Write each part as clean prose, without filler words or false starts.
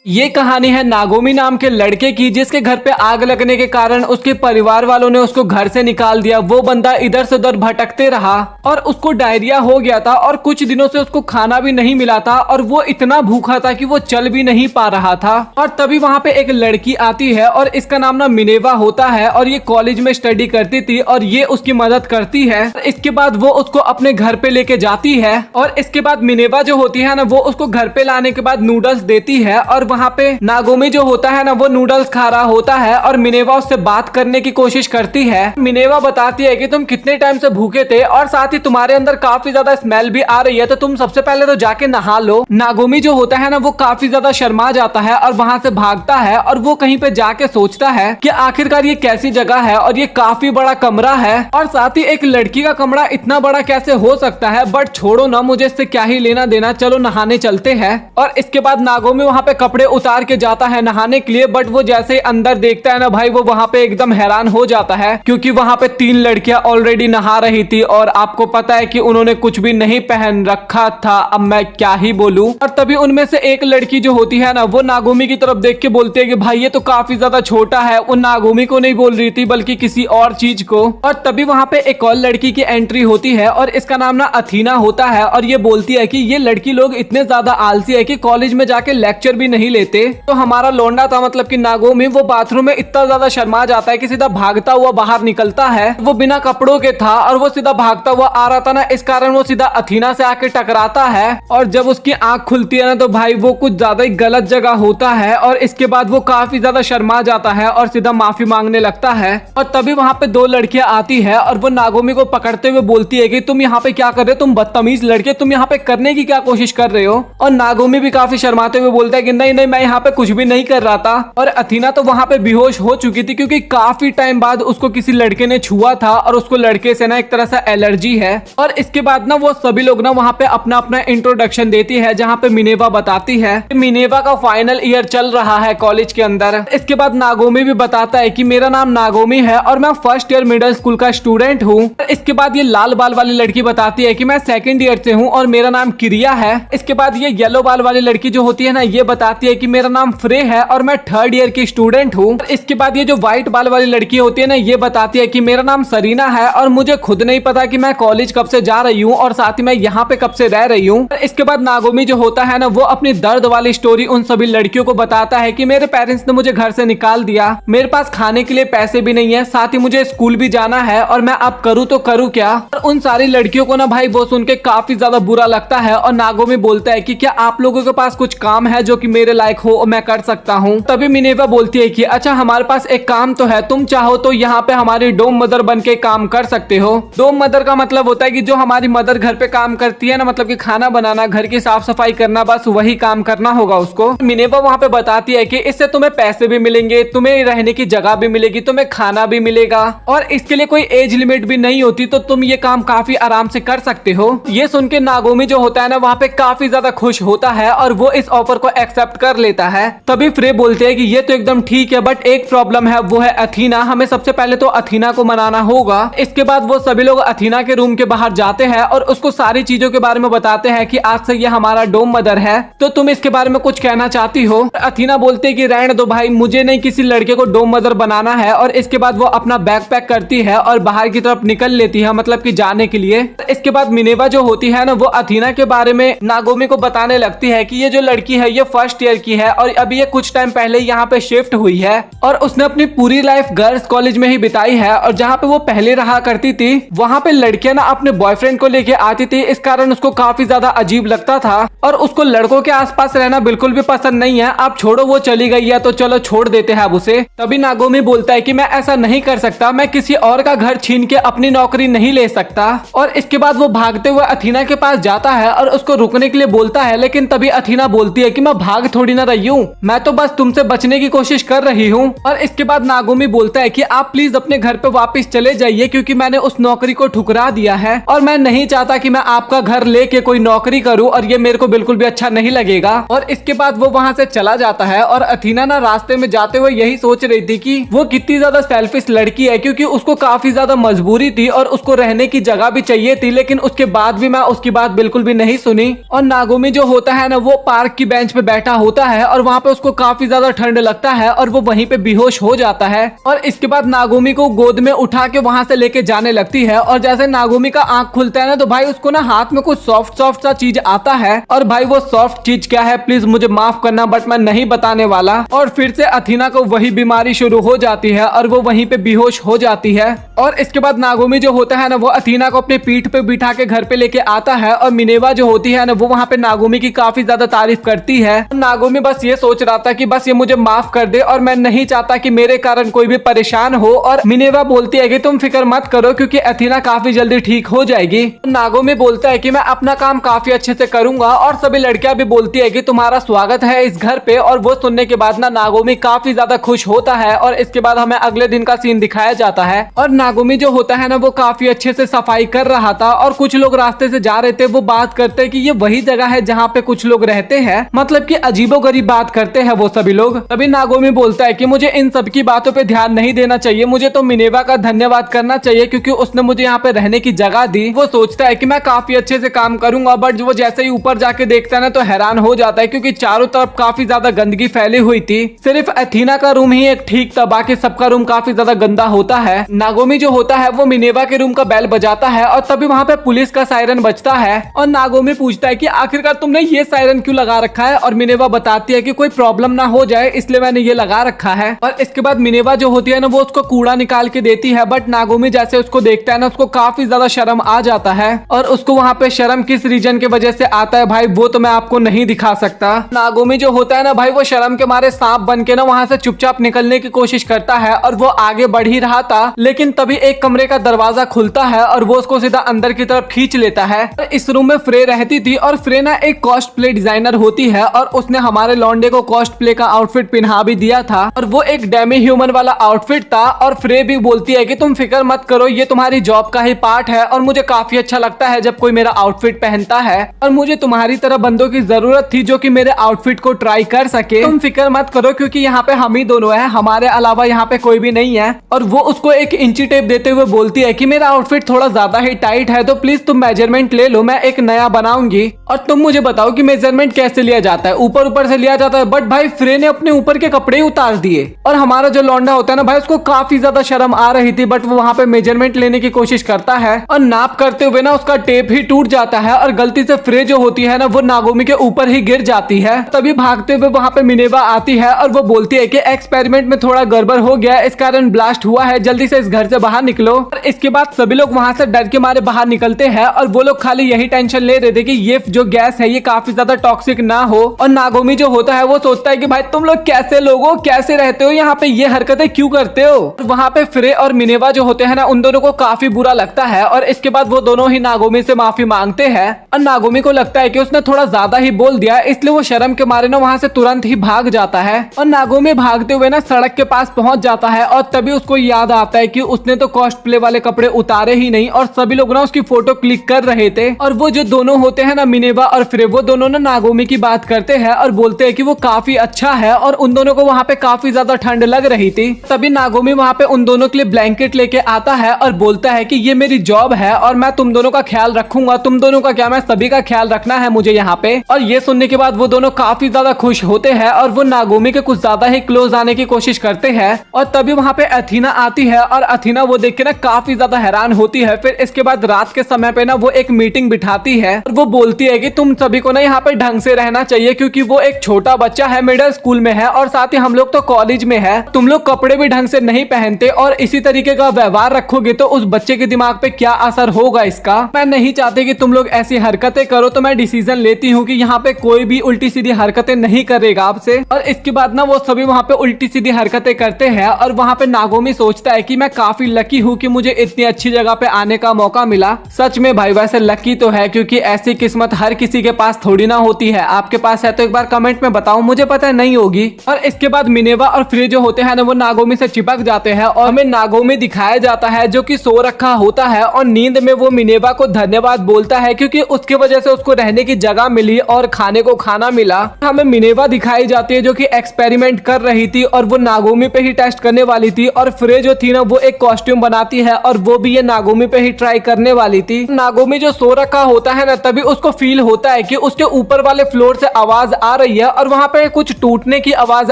ये कहानी है नागोमी नाम के लड़के की, जिसके घर पे आग लगने के कारण उसके परिवार वालों ने उसको घर से निकाल दिया। वो बंदा इधर से उधर भटकते रहा और उसको डायरिया हो गया था और कुछ दिनों से उसको खाना भी नहीं मिला था और वो इतना भूखा था कि वो चल भी नहीं पा रहा था। और तभी वहाँ पे एक लड़की आती है और इसका नाम ना मिनेवा होता है और ये कॉलेज में स्टडी करती थी और ये उसकी मदद करती है। इसके बाद वो उसको अपने घर पे लेके जाती है और इसके बाद मिनेवा जो होती है ना वो उसको घर पे लाने के बाद नूडल्स देती है और वहाँ पे नागोमी जो होता है ना वो नूडल्स खा रहा होता है और मिनेवा उससे बात करने की कोशिश करती है। मिनेवा बताती है कि तुम कितने टाइम से भूखे थे और साथ ही तुम्हारे अंदर काफी ज्यादा स्मेल भी आ रही है, तो तुम सबसे पहले तो जाके नहा लो। नागोमी जो होता है ना वो काफी ज्यादा शर्मा जाता है और वहाँ से भागता है और वो कहीं पे जाके सोचता है कि आखिरकार ये कैसी जगह है और ये काफी बड़ा कमरा है और साथ ही एक लड़की का कमरा इतना बड़ा कैसे हो सकता है। बट छोड़ो ना, मुझे इससे क्या ही लेना देना, चलो नहाने चलते हैं। और इसके बाद नागोमी वहाँ पे कपड़े उतार के जाता है नहाने के लिए। बट वो जैसे ही अंदर देखता है ना भाई, वो वहाँ पे एकदम हैरान हो जाता है क्योंकि वहाँ पे 3 लड़कियां ऑलरेडी नहा रही थी और आपको पता है कि उन्होंने कुछ भी नहीं पहन रखा था। अब मैं क्या ही बोलूं। और तभी उनमें से एक लड़की जो होती है ना वो नागोमी की तरफ देख के बोलती है कि भाई ये तो काफी ज्यादा छोटा है। वो नागोमी को नहीं बोल रही थी बल्कि किसी और चीज को। और तभी वहाँ पे एक और लड़की की एंट्री होती है और इसका नाम ना अथीना होता है और ये बोलती है कि ये लड़की लोग इतने ज्यादा आलसी है कि कॉलेज में जाके लेक्चर भी नहीं लेते। तो हमारा लौंडा था मतलब कि नागोमी, वो बाथरूम में इतना ज्यादा शर्मा जाता है कि सीधा भागता हुआ बाहर निकलता है। वो बिना कपड़ों के था और वो सीधा भागता हुआ आ रहा था ना, इस कारण वो सीधा अथीना से आके टकराता है। और जब उसकी आंख खुलती है ना तो भाई वो कुछ ज्यादा ही गलत जगह होता है और इसके बाद वो काफी ज्यादा शर्मा जाता है और सीधा माफी मांगने लगता है। और तभी वहाँ पे 2 लड़कियां आती है और वो नागोमी को पकड़ते हुए बोलती है कि तुम यहाँ पे क्या कर रहे हो, तुम बदतमीज लड़के, तुम यहाँ पे करने की क्या कोशिश कर रहे हो। और नागोमी भी काफी शर्माते हुए बोलता है कि नहीं नहीं, मैं यहाँ पे कुछ भी नहीं कर रहा था। और अथीना तो वहाँ पे बेहोश हो चुकी थी क्योंकि काफी टाइम बाद उसको किसी लड़के ने छुआ था और उसको लड़के से ना एक तरह से एलर्जी है। और इसके बाद ना वो सभी लोग ना वहाँ पे अपना अपना इंट्रोडक्शन देती है, जहाँ पे मिनेवा बताती है मिनेवा का फाइनल ईयर चल रहा है कॉलेज के अंदर। इसके बाद नागोमी भी बताता है कि मेरा नाम नागोमी है और मैं फर्स्ट ईयर मिडिल स्कूल का स्टूडेंट हूँ। इसके बाद ये लाल बाल वाली लड़की बताती है कि मैं सेकंड ईयर से हूँ और मेरा नाम क्रिया है। इसके बाद ये येलो बाल वाली लड़की जो होती है ना ये बताती है कि मेरा नाम फ्रे है और मैं 3rd ईयर की स्टूडेंट हूँ। इसके बाद ये जो व्हाइट बाल वाली लड़की होती है ना ये बताती है कि मेरा नाम सरीना है और मुझे खुद नहीं पता कि मैं कॉलेज कब से जा रही हूँ और साथ ही मैं यहाँ पे कब से रह रही हूँ। इसके बाद नागोमी जो होता है ना वो अपनी दर्द वाली स्टोरी उन सभी लड़कियों को बताता है कि मेरे पेरेंट्स ने मुझे घर से निकाल दिया, मेरे पास खाने के लिए पैसे भी नहीं है, साथ ही मुझे स्कूल भी जाना है और मैं अब करूँ तो करूँ क्या। और उन सारी लड़कियों को ना भाई वो सुन के काफी ज्यादा बुरा लगता है और नागोमी बोलता है कि क्या आप लोगों के पास कुछ काम है जो कि मेरे लायक हो और मैं कर सकता हूँ। तभी मिनेवा बोलती है कि अच्छा हमारे पास एक काम तो है, तुम चाहो तो यहाँ पे हमारी डोम मदर बन के काम कर सकते हो। डोम मदर का मतलब होता है कि जो हमारी मदर घर पे काम करती है ना, मतलब कि खाना बनाना, घर की साफ सफाई करना, बस वही काम करना होगा उसको। मिनेवा वहाँ पे बताती है कि इससे तुम्हें पैसे भी मिलेंगे, तुम्हें रहने की जगह भी मिलेगी, तुम्हें खाना भी मिलेगा और इसके लिए कोई एज लिमिट भी नहीं होती, तो तुम ये काम काफी आराम से कर सकते हो। ये सुन के नागोमी जो होता है ना वहाँ पे काफी ज्यादा खुश होता है और वो इस ऑफर को एक्सेप्ट कर लेता है। तभी फ्रे बोलते हैं कि ये तो एकदम ठीक है बट एक प्रॉब्लम है, वो है अथीना। हमें सबसे पहले तो अथीना को मनाना होगा। इसके बाद वो सभी लोग अथीना के रूम के बाहर जाते हैं और उसको सारी चीजों के बारे में बताते हैं कि आज से ये हमारा डोम मदर है, तो तुम इसके बारे में कुछ कहना चाहती हो। अथीना बोलते है कि रहने दो भाई, मुझे नहीं किसी लड़के को डोम मदर बनाना है। और इसके बाद वो अपना बैग पैक करती है और बाहर की तरफ निकल लेती है, मतलब कि जाने के लिए। इसके बाद मिनेवा जो होती है ना वो अथीना के बारे में नागोमी को बताने लगती है कि ये जो लड़की है ये फर्स्ट ईयर की है और अभी ये कुछ टाइम पहले यहाँ पे शिफ्ट हुई है और उसने अपनी पूरी लाइफ गर्ल्स कॉलेज में ही बिताई है और जहाँ पे वो पहले रहा करती थी वहाँ पे लड़कियां ना अपने बॉयफ्रेंड को लेके आती थी, इस कारण उसको काफी ज्यादा अजीब लगता था और उसको लड़कों के आसपास रहना बिल्कुल भी पसंद नहीं है। आप छोड़ो, वो चली गई है तो चलो छोड़ देते हैं अब उसे। तभी नागोमी बोलता है कि मैं ऐसा नहीं कर सकता, मैं किसी और का घर छीन के अपनी नौकरी नहीं ले सकता। और इसके बाद वो भागते हुए अथीना के पास जाता है और उसको रुकने के लिए बोलता है, लेकिन तभी अथीना बोलती है कि मैं भाग थोड़ी ना रही हूँ, मैं तो बस तुमसे बचने की कोशिश कर रही हूँ। और इसके बाद नागोमी बोलता है कि आप प्लीज अपने घर पे वापस चले जाइए क्योंकि मैंने उस नौकरी को ठुकरा दिया है और मैं नहीं चाहता कि मैं आपका घर लेके कोई नौकरी करूँ और ये मेरे को बिल्कुल भी अच्छा नहीं लगेगा। और इसके बाद वो वहाँ से चला जाता है और अथीना ना रास्ते में जाते हुए यही सोच रही थी कि वो कितनी ज्यादा सेल्फिश लड़की है क्योंकि उसको काफी ज्यादा मजबूरी थी और उसको रहने की जगह भी चाहिए थी, लेकिन उसके बाद भी मैं उसकी बात बिल्कुल भी नहीं सुनी। और नागोमी जो होता है ना वो पार्क की बेंच पे बैठा होता होता है और वहाँ पे उसको काफी ज्यादा ठंड लगता है और वो वहीं पे बेहोश हो जाता है। और इसके बाद नागोमी को गोद में उठा के वहाँ से लेके जाने लगती है और जैसे नागोमी का आंख खुलता है ना तो भाई उसको ना हाथ में कुछ सॉफ्ट सॉफ्ट सा चीज आता है। और भाई वो सॉफ्ट चीज क्या है प्लीज मुझे माफ करना बट मैं नहीं बताने वाला। और फिर से अथीना को वही बीमारी शुरू हो जाती है और वो वहीं पे बेहोश हो जाती है। और इसके बाद नागोमी जो होता है ना वो अथीना को अपने पीठ पे बिठा के घर पे लेके आता है और मिनेवा जो होती है ना वो वहाँ पे नागोमी की काफी ज्यादा तारीफ करती है। नागोमी बस ये सोच रहा था कि बस ये मुझे माफ कर दे और मैं नहीं चाहता कि मेरे कारण कोई भी परेशान हो। और मिनेवा बोलती है कि तुम फिक्र मत करो क्योंकि अथीना काफी जल्दी ठीक हो जाएगी। नागोमी बोलता है कि मैं अपना काम काफी अच्छे से करूंगा और सभी लड़कियां भी बोलती है कि तुम्हारा स्वागत है इस घर पे। और वो सुनने के बाद ना नागोमी काफी ज्यादा खुश होता है। और इसके बाद हमें अगले दिन का सीन दिखाया जाता है और नागोमी जो होता है ना वो काफी अच्छे से सफाई कर रहा था और कुछ लोग रास्ते से जा रहे थे। वो बात करते हैं कि ये वही जगह है जहाँ पे कुछ लोग रहते हैं, मतलब कि अजीबोगरीब बात करते हैं वो सभी लोग। तभी नागोमी बोलता है कि मुझे इन सब की बातों पे ध्यान नहीं देना चाहिए, मुझे तो मिनेवा का धन्यवाद करना चाहिए क्योंकि उसने मुझे यहाँ पे रहने की जगह दी। वो सोचता है कि मैं काफी अच्छे से काम करूंगा बट वो जैसे ही ऊपर जाके देखता है ना तो हैरान हो जाता है क्योंकि चारों तरफ काफी ज्यादा गंदगी फैली हुई थी। सिर्फ अथीना का रूम ही एक ठीक था, बाकी सबका रूम काफी ज्यादा गंदा होता है। नागोमी जो होता है वो मिनेवा के रूम का बेल बजाता है और तभी वहाँ पे पुलिस का सायरन बजता है। और नागोमी पूछता है कि आखिरकार तुमने ये सायरन क्यों लगा रखा है। और मिनेवा बताती है कि कोई प्रॉब्लम ना हो जाए इसलिए मैंने ये लगा रखा है। और इसके बाद मिनेवा जो होती है ना वो उसको कूड़ा निकाल के देती है बट नागोमी जैसे उसको देखता है ना उसको काफी ज्यादा शर्म आ जाता है। और उसको वहाँ पे शर्म किस रीजन की वजह से आता है भाई वो तो मैं आपको नहीं दिखा सकता। नागोमी जो होता है ना भाई वो शर्म के मारे सांप बन के ना वहाँ से चुपचाप निकलने की कोशिश करता है और वो आगे बढ़ ही रहा था लेकिन तभी एक कमरे का दरवाजा खुलता है और वो उसको सीधा अंदर की तरफ खींच लेता है। इस रूम में फ्रे रहती थी और फ्रे ना एक कॉस्ट प्ले डिजाइनर होती है और उसने हमारे लॉन्डे को कॉस्ट प्ले का आउटफिट पहना भी दिया था और वो एक डेमी ह्यूमन वाला आउटफिट था। और फ्रे भी बोलती है कि तुम फिक्र मत करो ये तुम्हारी जॉब का ही पार्ट है और मुझे काफी अच्छा लगता है जब कोई मेरा आउटफिट पहनता है और मुझे तुम्हारी तरह बंदों की जरूरत थी जो कि मेरे आउटफिट को ट्राई कर सके। तुम फिक्र मत करो क्योंकि यहाँ पे हम ही दोनों हैं, हमारे अलावा यहाँ पे कोई भी नहीं है। और वो उसको एक इंची टेप देते हुए बोलती है कि मेरा आउटफिट थोड़ा ज्यादा ही टाइट है तो प्लीज तुम मेजरमेंट ले लो, मैं एक नया बनाऊंगी। और तुम मुझे बताओ कि मेजरमेंट कैसे लिया जाता है, ऊपर ऊपर से लिया जाता है। बट भाई फ्रे ने अपने ऊपर के कपड़े उतार दिए और हमारा जो लौंडा होता है ना भाई उसको काफी ज्यादा शर्म आ रही थी बट वो वहाँ पे मेजरमेंट लेने की कोशिश करता है और नाप करते हुए ना उसका टेप ही टूट जाता है और गलती से फ्रे जो होती है ना वो नागोमी के ऊपर ही गिर जाती है। तभी भागते हुए वहाँ पे मिनेवा आती है और वो बोलती है कि एक्सपेरिमेंट में थोड़ा गड़बड़ हो गया, इस कारण ब्लास्ट हुआ है, जल्दी से इस घर से बाहर निकलो। और इसके बाद सभी लोग वहाँ से डर के मारे बाहर निकलते हैं और वो लोग खाली यही टेंशन ले रहे थे कि ये जो गैस है ये काफी ज्यादा टॉक्सिक ना हो। और नागोमी जो होता है वो सोचता है कि भाई तुम लोग कैसे लोग हो, कैसे रहते हो यहाँ पे, ये हरकतें क्यों करते हो। वहाँ पे फ्रे और मिनेवा जो होते हैं ना उन दोनों को काफी बुरा लगता है और इसके बाद वो दोनों ही नागोमी से माफी मांगते हैं। और नागोमी को लगता है कि उसने थोड़ा ज्यादा ही बोल दिया इसलिए वो शर्म के मारे ना वहाँ से तुरंत ही भाग जाता है। और नागोमी भागते हुए ना सड़क के पास पहुंच जाता है और तभी उसको याद आता है कि उसने तो कॉस्ट प्ले वाले कपड़े उतारे ही नहीं और सभी लोग ना उसकी फोटो क्लिक कर रहे थे। और वो जो दोनों होते हैं ना मिनेवा और फ्रे वो दोनों ना नागोमी की बात करते हैं और बोलते हैं कि वो काफी अच्छा है और उन दोनों को वहाँ पे काफी ज्यादा ठंड लग रही थी। तभी नागोमी वहाँ पे उन दोनों के लिए ब्लैंकेट लेके आता है और बोलता है कि ये मेरी जॉब है और मैं तुम दोनों का ख्याल रखूंगा, तुम दोनों का क्या, मैं सभी का ख्याल रखना है मुझे यहाँ पे। और ये सुनने के बाद वो दोनों काफी ज्यादा खुश होते हैं और वो नागोमी के कुछ ज्यादा ही क्लोज आने की कोशिश करते हैं। और तभी वहाँ पे अथीना आती है और अथीना वो देख के ना काफी ज्यादा हैरान होती है। फिर इसके बाद रात के समय पे ना वो एक मीटिंग बिठाती है और वो बोलती है कि तुम सभी को ना यहाँ पे ढंग से रहना चाहिए क्योंकि वो एक छोटा बच्चा है, मिडिल स्कूल में है और साथ ही हम लोग तो कॉलेज में है। तुम लोग कपड़े भी ढंग से नहीं पहनते और इसी तरीके का व्यवहार रखोगे तो उस बच्चे के दिमाग पे क्या असर होगा इसका। मैं नहीं चाहती कि तुम लोग ऐसी हरकतें करो तो मैं डिसीजन लेती हूँ कि यहाँ पे कोई भी उल्टी सीधी हरकतें नहीं करेगा आपसे। और इसके बाद ना वो सभी वहाँ पे उल्टी सीधी हरकतें करते हैं और वहाँ पे नागोमी सोचता है कि मैं काफी लकी हूँ कि मुझे इतनी अच्छी जगह पे आने का मौका मिला। सच में भाई वैसे लकी तो है क्योंकि ऐसी किस्मत हर किसी के पास थोड़ी ना होती है। आपके पास है तो एक बार कमेंट में बताओ, मुझे पता है नहीं होगी। और इसके बाद मिनेवा और फ्रे जो होते हैं ना वो नागोमी से चिपक जाते हैं और हमें नागोमी दिखाया जाता है जो कि सो रखा होता है और नींद में वो मिनेवा को धन्यवाद बोलता है क्योंकि उसकी वजह से उसको रहने की जगह मिली और खाने को खाना मिला। हमें मिनेवा दिखाई जाती है जो कि एक्सपेरिमेंट कर रही थी और वो नागोमी पे ही टेस्ट करने वाली थी। और फ्रे जो थी ना वो एक कॉस्ट्यूम बनाती है और वो भी ये नागोमी पे ही ट्राई करने वाली थी। नागोमी जो सो रखा होता है ना तभी उसको फील होता है कि उसके ऊपर वाले फ्लोर से आवाज आ रही है और वहाँ पे कुछ टूटने की आवाज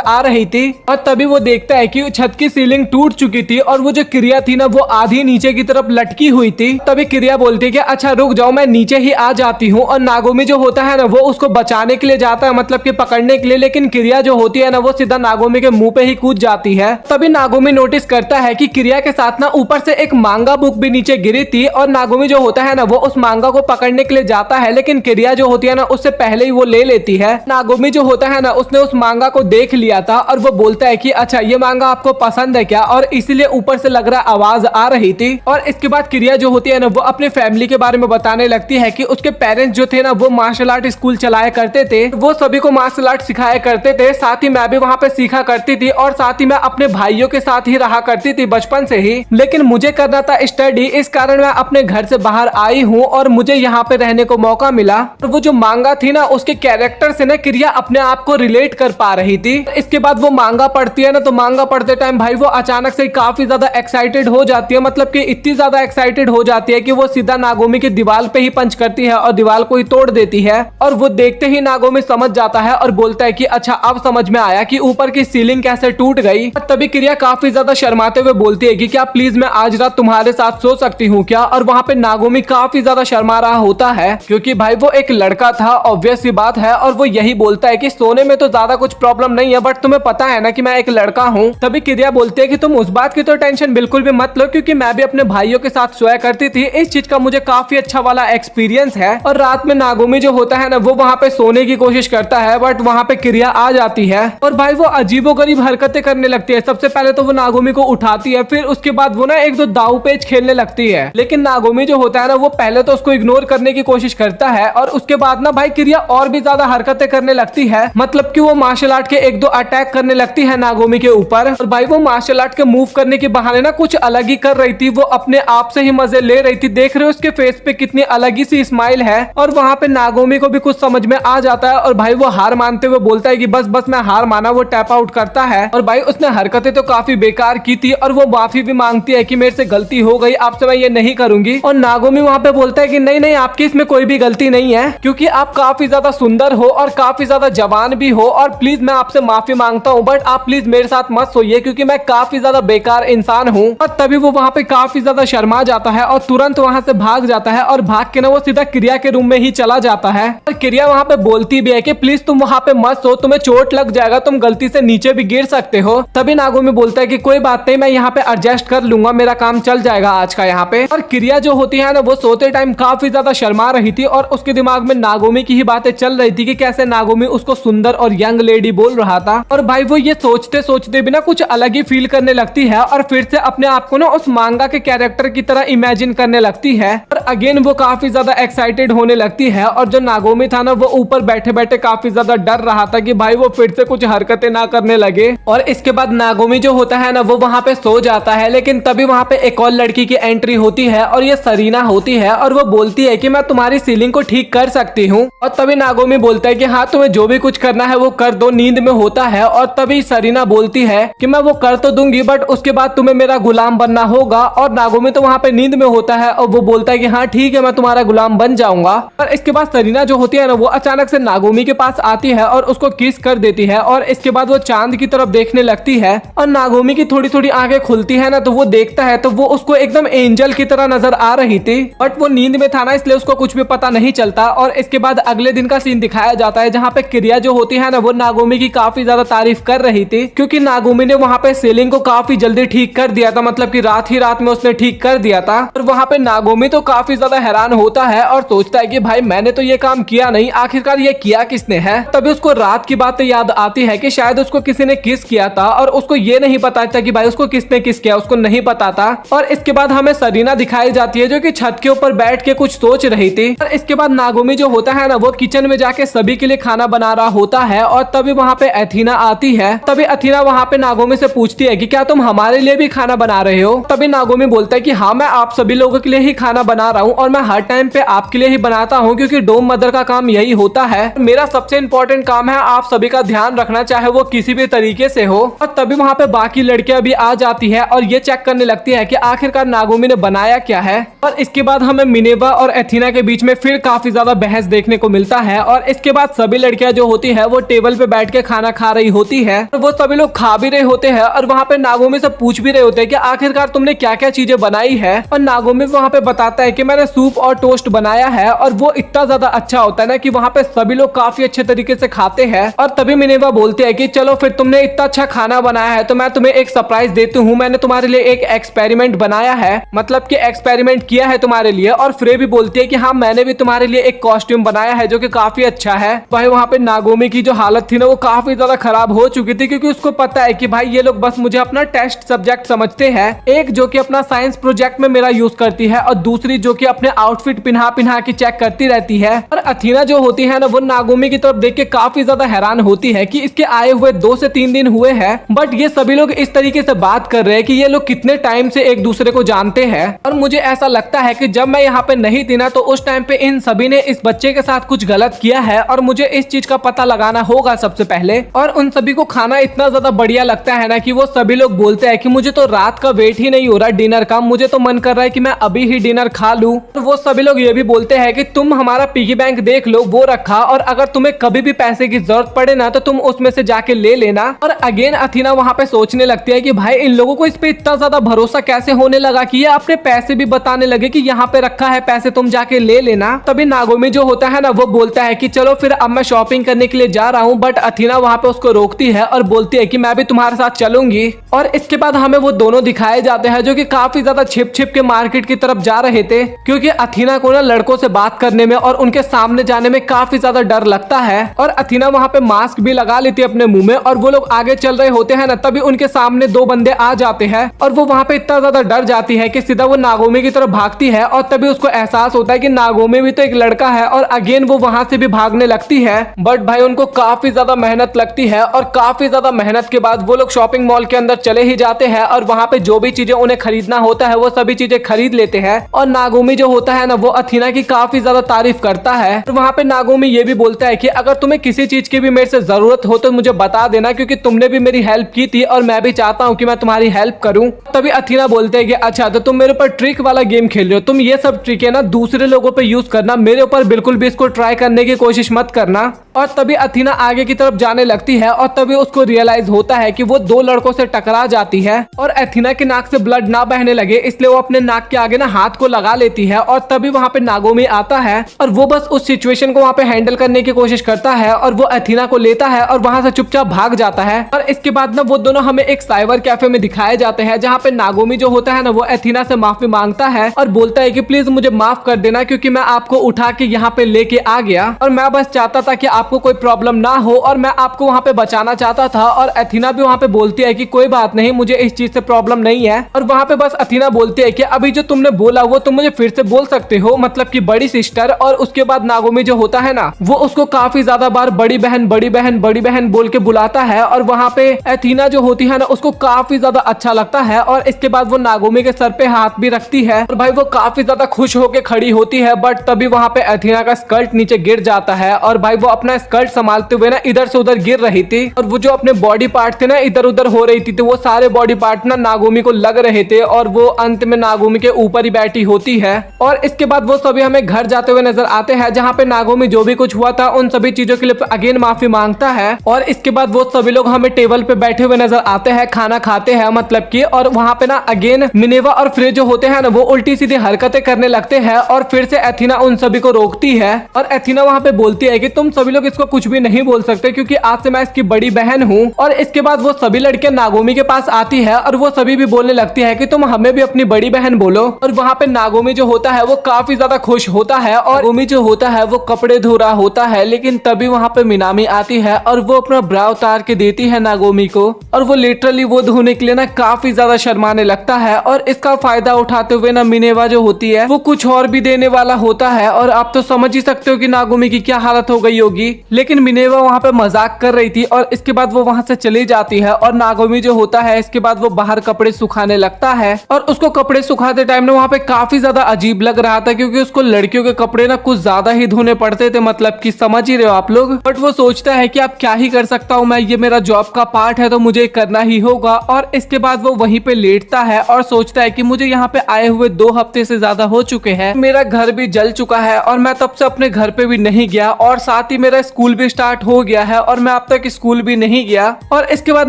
आ रही थी। और तभी वो देखता है कि छत की सीलिंग टूट चुकी थी और वो जो क्रिया थी ना वो आधी नीचे की तरफ लटकी हुई थी। तभी क्रिया बोलती है कि अच्छा रुक जाओ, मैं नीचे ही आ जाती हूँ। और नागोमी जो होता है ना वो उसको बचाने के लिए जाता है, मतलब कि पकड़ने के लिए, लेकिन क्रिया जो होती है ना वो सीधा नागोमी के मुंह पे ही कूद जाती है। तभी नागोमी नोटिस करता है कि क्रिया के साथ ना ऊपर से एक मांगा बुक भी नीचे गिरी थी। और नागोमी जो होता है ना वो उस मांगा को पकड़ने के लिए जाता है, लेकिन क्रिया जो होती है ना उससे पहले ही वो ले लेती है। नागोमी जो होता है ना उसने उस मांगा को देख लिया था और वो बोलता है कि अच्छा ये मांगा आपको पसंद है क्या, और इसीलिए ऊपर से लग रहा आवाज आ रही थी। और इसके बाद क्रिया जो होती है ना वो अपने फैमिली के बारे में बताने लगती है कि उसके पेरेंट्स जो थे ना वो मार्शल आर्ट स्कूल चलाया करते थे, वो सभी को मार्शल आर्ट सिखाया करते थे, साथ ही मैं भी वहाँ पे सीखा करती थी और साथ ही मैं अपने भाइयों के साथ ही रहा करती थी बचपन से ही। लेकिन मुझे करना था स्टडी, इस कारण मैं अपने घर से बाहर आई हूँ और मुझे यहाँ पे रहने को मौका मिला। और वो जो मांगा थी ना उसके कैरेक्टर से ना क्रिया अपने आप को रिलेट कर पा रही थी। इसके बाद वो मांगा पढ़ती है ना, तो मांगा पढ़ते टाइम भाई वो अचानक से काफी ज्यादा एक्साइटेड हो जाती है, मतलब कि इतनी ज्यादा एक्साइटेड हो जाती है कि वो सीधा नागोमी की दीवार पे ही पंच करती है और दीवार को ही तोड़ देती है। और वो देखते ही नागोमी समझ जाता है और बोलता है कि अच्छा अब समझ में आया कि ऊपर की सीलिंग कैसे टूट गई। तभी क्रिया काफी ज्यादा शर्माते हुए बोलती है कि क्या प्लीज मैं आज रात तुम्हारे साथ सो सकती हूँ क्या। और वहाँ पे नागोमी काफी ज्यादा शर्मा रहा होता है क्योंकि भाई वो एक लड़का था, ऑब्वियस सी बात है। और वो यही बोलता है कि सोने में तो ज्यादा कुछ प्रॉब्लम नहीं है, बट तुम्हें पता है ना कि मैं एक लड़का हूँ। तभी क्रिया बोलती है कि तुम उस बात की तो टेंशन बिल्कुल भी मत लो, क्योंकि मैं भी अपने भाइयों के साथ सोया करती थी, इस चीज का मुझे काफी अच्छा वाला एक्सपीरियंस है। और रात में नागोमी जो होता है ना वो वहाँ पे सोने की कोशिश करता है, बट वहाँ पे क्रिया आ जाती है और भाई वो अजीबोगरीब हरकतें करने लगती है। सबसे पहले तो वो नागोमी को उठाती है, फिर उसके बाद वो ना एक दो दाव पेच खेलने लगती है। लेकिन नागोमी जो होता है ना वो पहले तो उसको इग्नोर करने की कोशिश करता है और उसके बाद ना भाई क्रिया और भी ज्यादा हरकतें करने लगती है, मतलब कि वो मार्शल आर्ट के एक दो अटैक करने लगती है नागोमी के ऊपर। और भाई वो मार्शल आर्ट के मूव करने के बहाने ना कुछ अलग ही कर रही थी, वो अपने आप से ही मजे ले रही थी। देख रहे हो उसके फेस पे कितनी अलग ही सी स्माइल है। और वहाँ पे नागोमी को भी कुछ समझ में आ जाता है और भाई वो हार मानते हुए बोलता है कि बस बस मैं हार माना। वो टैप आउट करता है और भाई उसने हरकतें तो काफी बेकार की थी और वो माफी भी मांगती है कि मेरे से गलती हो गई, आपसे मैं ये नहीं करूंगी। और नागोमी वहाँ पे बोलता है कि नहीं नहीं आपकी इसमें कोई भी गलती नहीं है, क्योंकि आप काफी ज्यादा सुंदर हो और काफी ज्यादा जवान भी हो, और प्लीज मैं आपसे माफी मांगता हूँ, बट आप प्लीज मेरे साथ मत सोइए क्योंकि मैं काफी ज्यादा बेकार इंसान हूँ। और तभी वो वहाँ पे काफी ज्यादा शर्मा जाता है और तुरंत वहाँ से भाग जाता है और भाग के ना वो सीधा क्रिया के रूम में ही चला जाता है। और क्रिया वहाँ पे बोलती भी है कि प्लीज तुम वहाँ पे मत सो, तुम्हें चोट लग जाएगा, तुम गलती से नीचे भी गिर सकते हो। तभी नागोमी बोलता है कि कोई बात नहीं, मैं यहाँ पे एडजस्ट कर लूंगा, मेरा काम चल जाएगा आज का यहाँ पे। और क्रिया जो होती है ना वो सोते टाइम काफी ज्यादा शर्मा रही थी और उसके दिमाग में नागोमी की ही बातें चल रही थी कि कैसे नागोमी उसको सुंदर और यंग लेडी बोल रहा था। और भाई वो ये सोचते सोचते भी ना कुछ अलग ही फील करने लगती है और फिर से अपने आप को ना उस मांगा के कैरेक्टर की तरह इमेजिन करने लगती है। और अगेन वो काफी ज्यादा एक्साइटेड होने लगती है। और जो नागोमी था ना वो ऊपर बैठे बैठे काफी ज्यादा डर रहा था कि भाई वो फिर से कुछ हरकतें ना करने लगे। और इसके बाद नागोमी जो होता है ना वो वहाँ पे सो जाता है, लेकिन तभी वहाँ पे एक और लड़की की एंट्री होती है और ये सरीना होती है और वो बोलती है कि मैं तुम्हारी सीलिंग को ठीक कर सकती हूँ। और तभी नागोमी बोलता है कि हाँ तुम्हें जो भी कुछ करना है वो कर दो, नींद में होता है। और तभी सरीना बोलती है कि मैं वो कर तो दूंगी, बट उसके बाद तुम्हें मेरा गुलाम बनना होगा। और नागोमी तो वहाँ पे नींद में होता है और वो बोलता है कि हाँ ठीक है मैं तुम्हारा गुलाम बन जाऊंगा। और इसके बाद सरीना जो होती है ना वो अचानक से नागोमी के पास आती है और उसको किस कर देती है। और इसके बाद वो चांद की तरफ देखने लगती है और नागोमी की थोड़ी थोड़ी आंखें खुलती है ना, तो वो देखता है तो वो उसको एकदम एंजल की तरह नजर आ रही थी, बट वो नींद में था ना इसलिए उसको कुछ भी पता नहीं चलता। और इसके बाद अगले दिन का सीन दिखाया जाता है जहाँ पे क्रिया जो होती है ना वो नागोमी की काफी ज्यादा तारीफ कर रही थी, क्योंकि नागोमी ने वहाँ पे सीलिंग को काफी जल्दी ठीक कर दिया था, मतलब कि रात ही रात में उसने ठीक कर दिया था। और वहाँ पे नागोमी तो काफी ज्यादा हैरान होता है और सोचता है कि भाई मैंने तो ये काम किया नहीं, आखिरकार ये किया किसने है। तभी उसको रात की बातें याद आती है कि शायद उसको किसी ने किस किया था और उसको ये नहीं पता था कि भाई उसको किसने किस किया, उसको नहीं पता था। और इसके बाद हमें सरीना दिखाई जाती है जो कि छत के ऊपर बैठ के कुछ सोच रही थी। और इसके बाद नागोमी जो होता है ना वो किचन में जाके सभी के लिए खाना बना रहा होता है। और तभी वहाँ पे एथीना आती है। तभी एथीना वहाँ पे नागोमी से पूछती है कि क्या तुम हमारे लिए भी खाना बना रहे हो। तभी नागोमी बोलता है कि हाँ मैं आप सभी लोगों के लिए ही खाना बना रहा हूँ और मैं हर टाइम पे आपके लिए ही बनाता हूँ, क्योंकि डोम मदर का काम यही होता है। मेरा सबसे इम्पोर्टेंट काम है आप सभी का ध्यान रखना, चाहे वो किसी भी तरीके से हो। और तभी वहाँ पे बाकी लड़कियां भी आ जाती है और ये चेक करने लगती है कि आखिरकार नागोमी ने बनाया क्या है। और इसके बाद हमें मिनेवा और एथीना के बीच में फिर काफी ज्यादा बहस देखने को मिलता है। और इसके बाद सभी लड़कियां जो होती है वो टेबल पे बैठ के खाना खा रही होती है और वो सभी लोग खा भी रहे होते हैं और वहाँ पे नागोमी से पूछ भी रहे होते हैं कि आखिरकार तुमने क्या क्या चीजें बनाई है। और नागोमी वहाँ पे बताता है कि मैंने सूप और टोस्ट बनाया है और वो इतना ज्यादा अच्छा होता है ना कि वहाँ पे सभी लोग काफी अच्छे तरीके से खाते हैं। और तभी मिनेवा बोलते हैं कि चलो फिर तुमने इतना अच्छा खाना बनाया है तो मैं तुम्हें एक सरप्राइज देती हूँ, मैंने तुम्हारे लिए एक एक्सपेरिमेंट बनाया है, मतलब कि एक्सपेरिमेंट किया है तुम्हारे लिए। और फ्रे भी बोलती है कि हाँ मैंने भी तुम्हारे लिए एक कॉस्ट्यूम बनाया है जो कि काफी अच्छा है। भाई वहाँ पे नागोमी की जो हालत थी ना वो काफी ज्यादा खराब हो चुकी थी क्योंकि उसको पता है कि भाई ये लोग बस मुझे अपना टेस्ट सब्जेक्ट समझते हैं, एक जो कि अपना साइंस प्रोजेक्ट में मेरा यूज करती है और दूसरी जो कि अपने आउटफिट पिन्हा पिन्हा के चेक करती रहती है। और अथीना जो होती है ना वो नागोमी की तरफ देख के काफी ज्यादा हैरान होती है कि इसके आए हुए 2 से 3 दिन हुए हैं बट ये सभी लोग इस तरीके से बात कर रहे हैं कि ये लोग कितने टाइम से एक दूसरे को जानते हैं। और मुझे ऐसा लगता है कि जब मैं यहाँ पे नहीं थी ना तो उस टाइम पे इन सभी ने इस बच्चे के साथ कुछ गलत किया है और मुझे इस चीज का पता लगाना होगा सबसे पहले। और उन सभी को खाना इतना ज्यादा बढ़िया लगता है ना कि वो सभी लोग बोलते हैं कि मुझे तो रात का वेट ही नहीं हो रहा डिनर का, मुझे तो मन कर रहा है कि मैं अभी ही डिनर खा लूं। और वो सभी लोग ये भी बोलते हैं कि तुम हमारा पिगी बैंक देख लो, वो रखा, और अगर तुम्हें कभी भी पैसे की जरूरत पड़े ना तो तुम उसमें से जाके ले लेना। और अगेन अथीना वहाँ पे सोचने लगती है कि भाई इन लोगों को इस पे इतना ज्यादा भरोसा कैसे होने लगा कि ये अपने पैसे भी बताने लगे कि यहाँ पे रखा है पैसे, तुम जाके ले लेना। तभी नागोमी जो होता है ना वो बोलता है कि चलो फिर अब मैं शॉपिंग करने के लिए जा रहा हूँ, बट अथीना वहाँ पे उसको रोकती है और बोलती है कि मैं भी तुम्हारे साथ चलूंगी। और इसके बाद हमें वो दोनों दिखाए जाते हैं जो कि काफी ज्यादा छिप छिप के मार्केट की तरफ जा रहे थे क्योंकि अथीना को ना लड़कों से बात करने में और उनके सामने जाने में काफी ज्यादा डर लगता है। और अथीना वहाँ पे मास्क भी लगा लेती है अपने मुंह में और वो लोग आगे चल रहे होते हैं ना तभी उनके सामने 2 बंदे आ जाते हैं और वो वहाँ पे इतना ज्यादा डर जाती है कि सीधा वो नागोमी की तरफ भागती है। और तभी उसको एहसास होता है कि नागोमी भी तो एक लड़का है और अगेन वो वहाँ से भी भागने लगती है। बट भाई उनको काफी ज्यादा मेहनत लगती है और काफी ज्यादा मेहनत के बाद वो लोग शॉपिंग मॉल के अंदर चले ही जाते हैं और वहाँ पे जो भी चीजें उन्हें खरीदना होता है वो सभी चीजें खरीद लेते हैं। और नागोमी जो होता है ना वो अथीना की काफी ज्यादा तारीफ करता है। और वहाँ पे नागोमी ये भी बोलता है कि अगर तुम्हें किसी चीज की भी मेरे से जरूरत हो तो मुझे बता देना क्योंकि तुमने भी मेरी हेल्प की थी और मैं भी चाहता हूँ कि मैं तुम्हारी हेल्प करूँ। तभी अथीना बोलते हैं कि अच्छा तो तुम मेरे ऊपर ट्रिक वाला गेम खेल रहे हो, तुम ये सब ट्रिक है ना दूसरे लोगों पे यूज करना, मेरे ऊपर बिल्कुल भी इसको ट्राई करने की कोशिश मत करना। और तभी अथीना आगे की तरफ जाने लगती है और तभी उसको रियलाइज होता है कि वो 2 लड़कों से टकरा जाती है और अथीना के नाक से ब्लड ना बहने लगे इसलिए वो अपने नाक के आगे ना हाथ को लगा लेती है। और तभी वहाँ पे नागोमी आता है और वो बस उस सिचुएशन को वहाँ पे हैंडल करने की कोशिश करता है और वो अथीना को लेता है और वहाँ से चुपचाप भाग जाता है। और इसके बाद ना वो दोनों हमें एक साइबर कैफे में दिखाए जाते हैं जहाँ पे नागोमी जो होता है ना वो अथीना से माफी मांगता है और बोलता है कि प्लीज मुझे माफ कर देना क्योंकि मैं आपको उठा के यहाँ पे लेके आ गया और मैं बस चाहता था कि आपको कोई प्रॉब्लम ना हो और मैं आपको वहाँ पे बचाना चाहता था। और अथीना भी वहाँ पे बोलती है कि कोई बात नहीं, मुझे इस चीज से प्रॉब्लम नहीं है। और वहाँ पे बस अथीना बोलती है कि अभी जो तुमने बोला वो तुम मुझे फिर से बोल सकते हो, मतलब कि बड़ी सिस्टर। और उसके बाद नागोमी जो होता है ना वो उसको काफी ज्यादा बार बड़ी बहन बड़ी बहन बड़ी बहन बोल के बुलाता है और वहाँ पे अथीना जो होती है ना उसको काफी ज्यादा अच्छा लगता है। और इसके बाद वो नागोमी के सर पे हाथ भी रखती है और भाई वो काफी ज्यादा खुश होके खड़ी होती है। बट तभी वहाँ पे अथीना का स्कर्ट नीचे गिर जाता है और भाई वो अपना स्कर्ट संभालते हुए ना इधर से उधर गिर रही थी और वो जो अपने बॉडी पार्ट थे ना इधर उधर हो रही थी तो वो सारे बॉडी पार्ट ना नागोमी को लग रहे थे और वो अंत में नागोमी के ऊपर ही बैठी होती है। और इसके बाद वो सभी हमें घर जाते हुए नजर आते हैं जहाँ पे नागोमी जो भी कुछ हुआ था उन सभी चीजों के लिए अगेन माफी मांगता है। और इसके बाद वो सभी लोग हमें टेबल पे बैठे हुए नजर आते हैं, खाना खाते हैं मतलब कि। और वहाँ पे ना अगेन मिनेवा और फ्रे जो होते हैं ना वो उल्टी सीधी हरकतें करने लगते हैं और फिर से अथीना उन सभी को रोकती है। और अथीना वहाँ पे बोलती है कि तुम सभी लोग इसको कुछ भी नहीं बोल सकते क्योंकि आज से मैं इसकी बड़ी बहन हूँ। और इसके बाद वो सभी लड़कियां नागोमी के पास आती है और वो सभी भी बोलने लगती है कि तुम हमें भी अपनी बड़ी बहन बोलो। और वहाँ पे नागोमी जो होता है वो काफी ज्यादा खुश होता है और नागोमी जो होता है वो कपड़े धो रहा होता है। लेकिन तभी वहाँ पे मिनामी आती है और वो अपना ब्रा उतार के देती है नागोमी को और वो लिटरली वो धोने के लिए ना काफी ज्यादा शर्माने लगता है। और इसका फायदा उठाते हुए ना मिनेवा जो होती है वो कुछ और भी देने वाला होता है और आप तो समझ ही सकते हो कि नागोमी की क्या हालत हो गई होगी। लेकिन मिनेवा वहाँ पे मजाक कर रही थी और इसके बाद वो वहाँ से चली जाती है। और नागोमी जो होता है इसके बाद वो बाहर कपड़े सुखाने लगता है और उसको कपड़े सुखाते टाइम ना वहाँ पे काफी ज्यादा अजीब लग रहा था क्योंकि उसको लड़कियों के कपड़े ना कुछ ज्यादा ही धोने पड़ते थे, मतलब कि समझ ही रहे हो आप लोग। बट वो सोचता है कि आप क्या ही कर सकता हूँ मैं, ये मेरा जॉब का पार्ट है तो मुझे करना ही होगा। और इसके बाद वो वहीं पे लेटता है और सोचता है कि मुझे यहाँ पे आए हुए 2 हफ्ते से ज्यादा हो चुके हैं, मेरा घर भी जल चुका है और मैं तब से अपने घर पे भी नहीं गया और साथ ही मेरा स्कूल भी स्टार्ट हो गया है और मैं अब तक स्कूल भी नहीं गया। और इसके बाद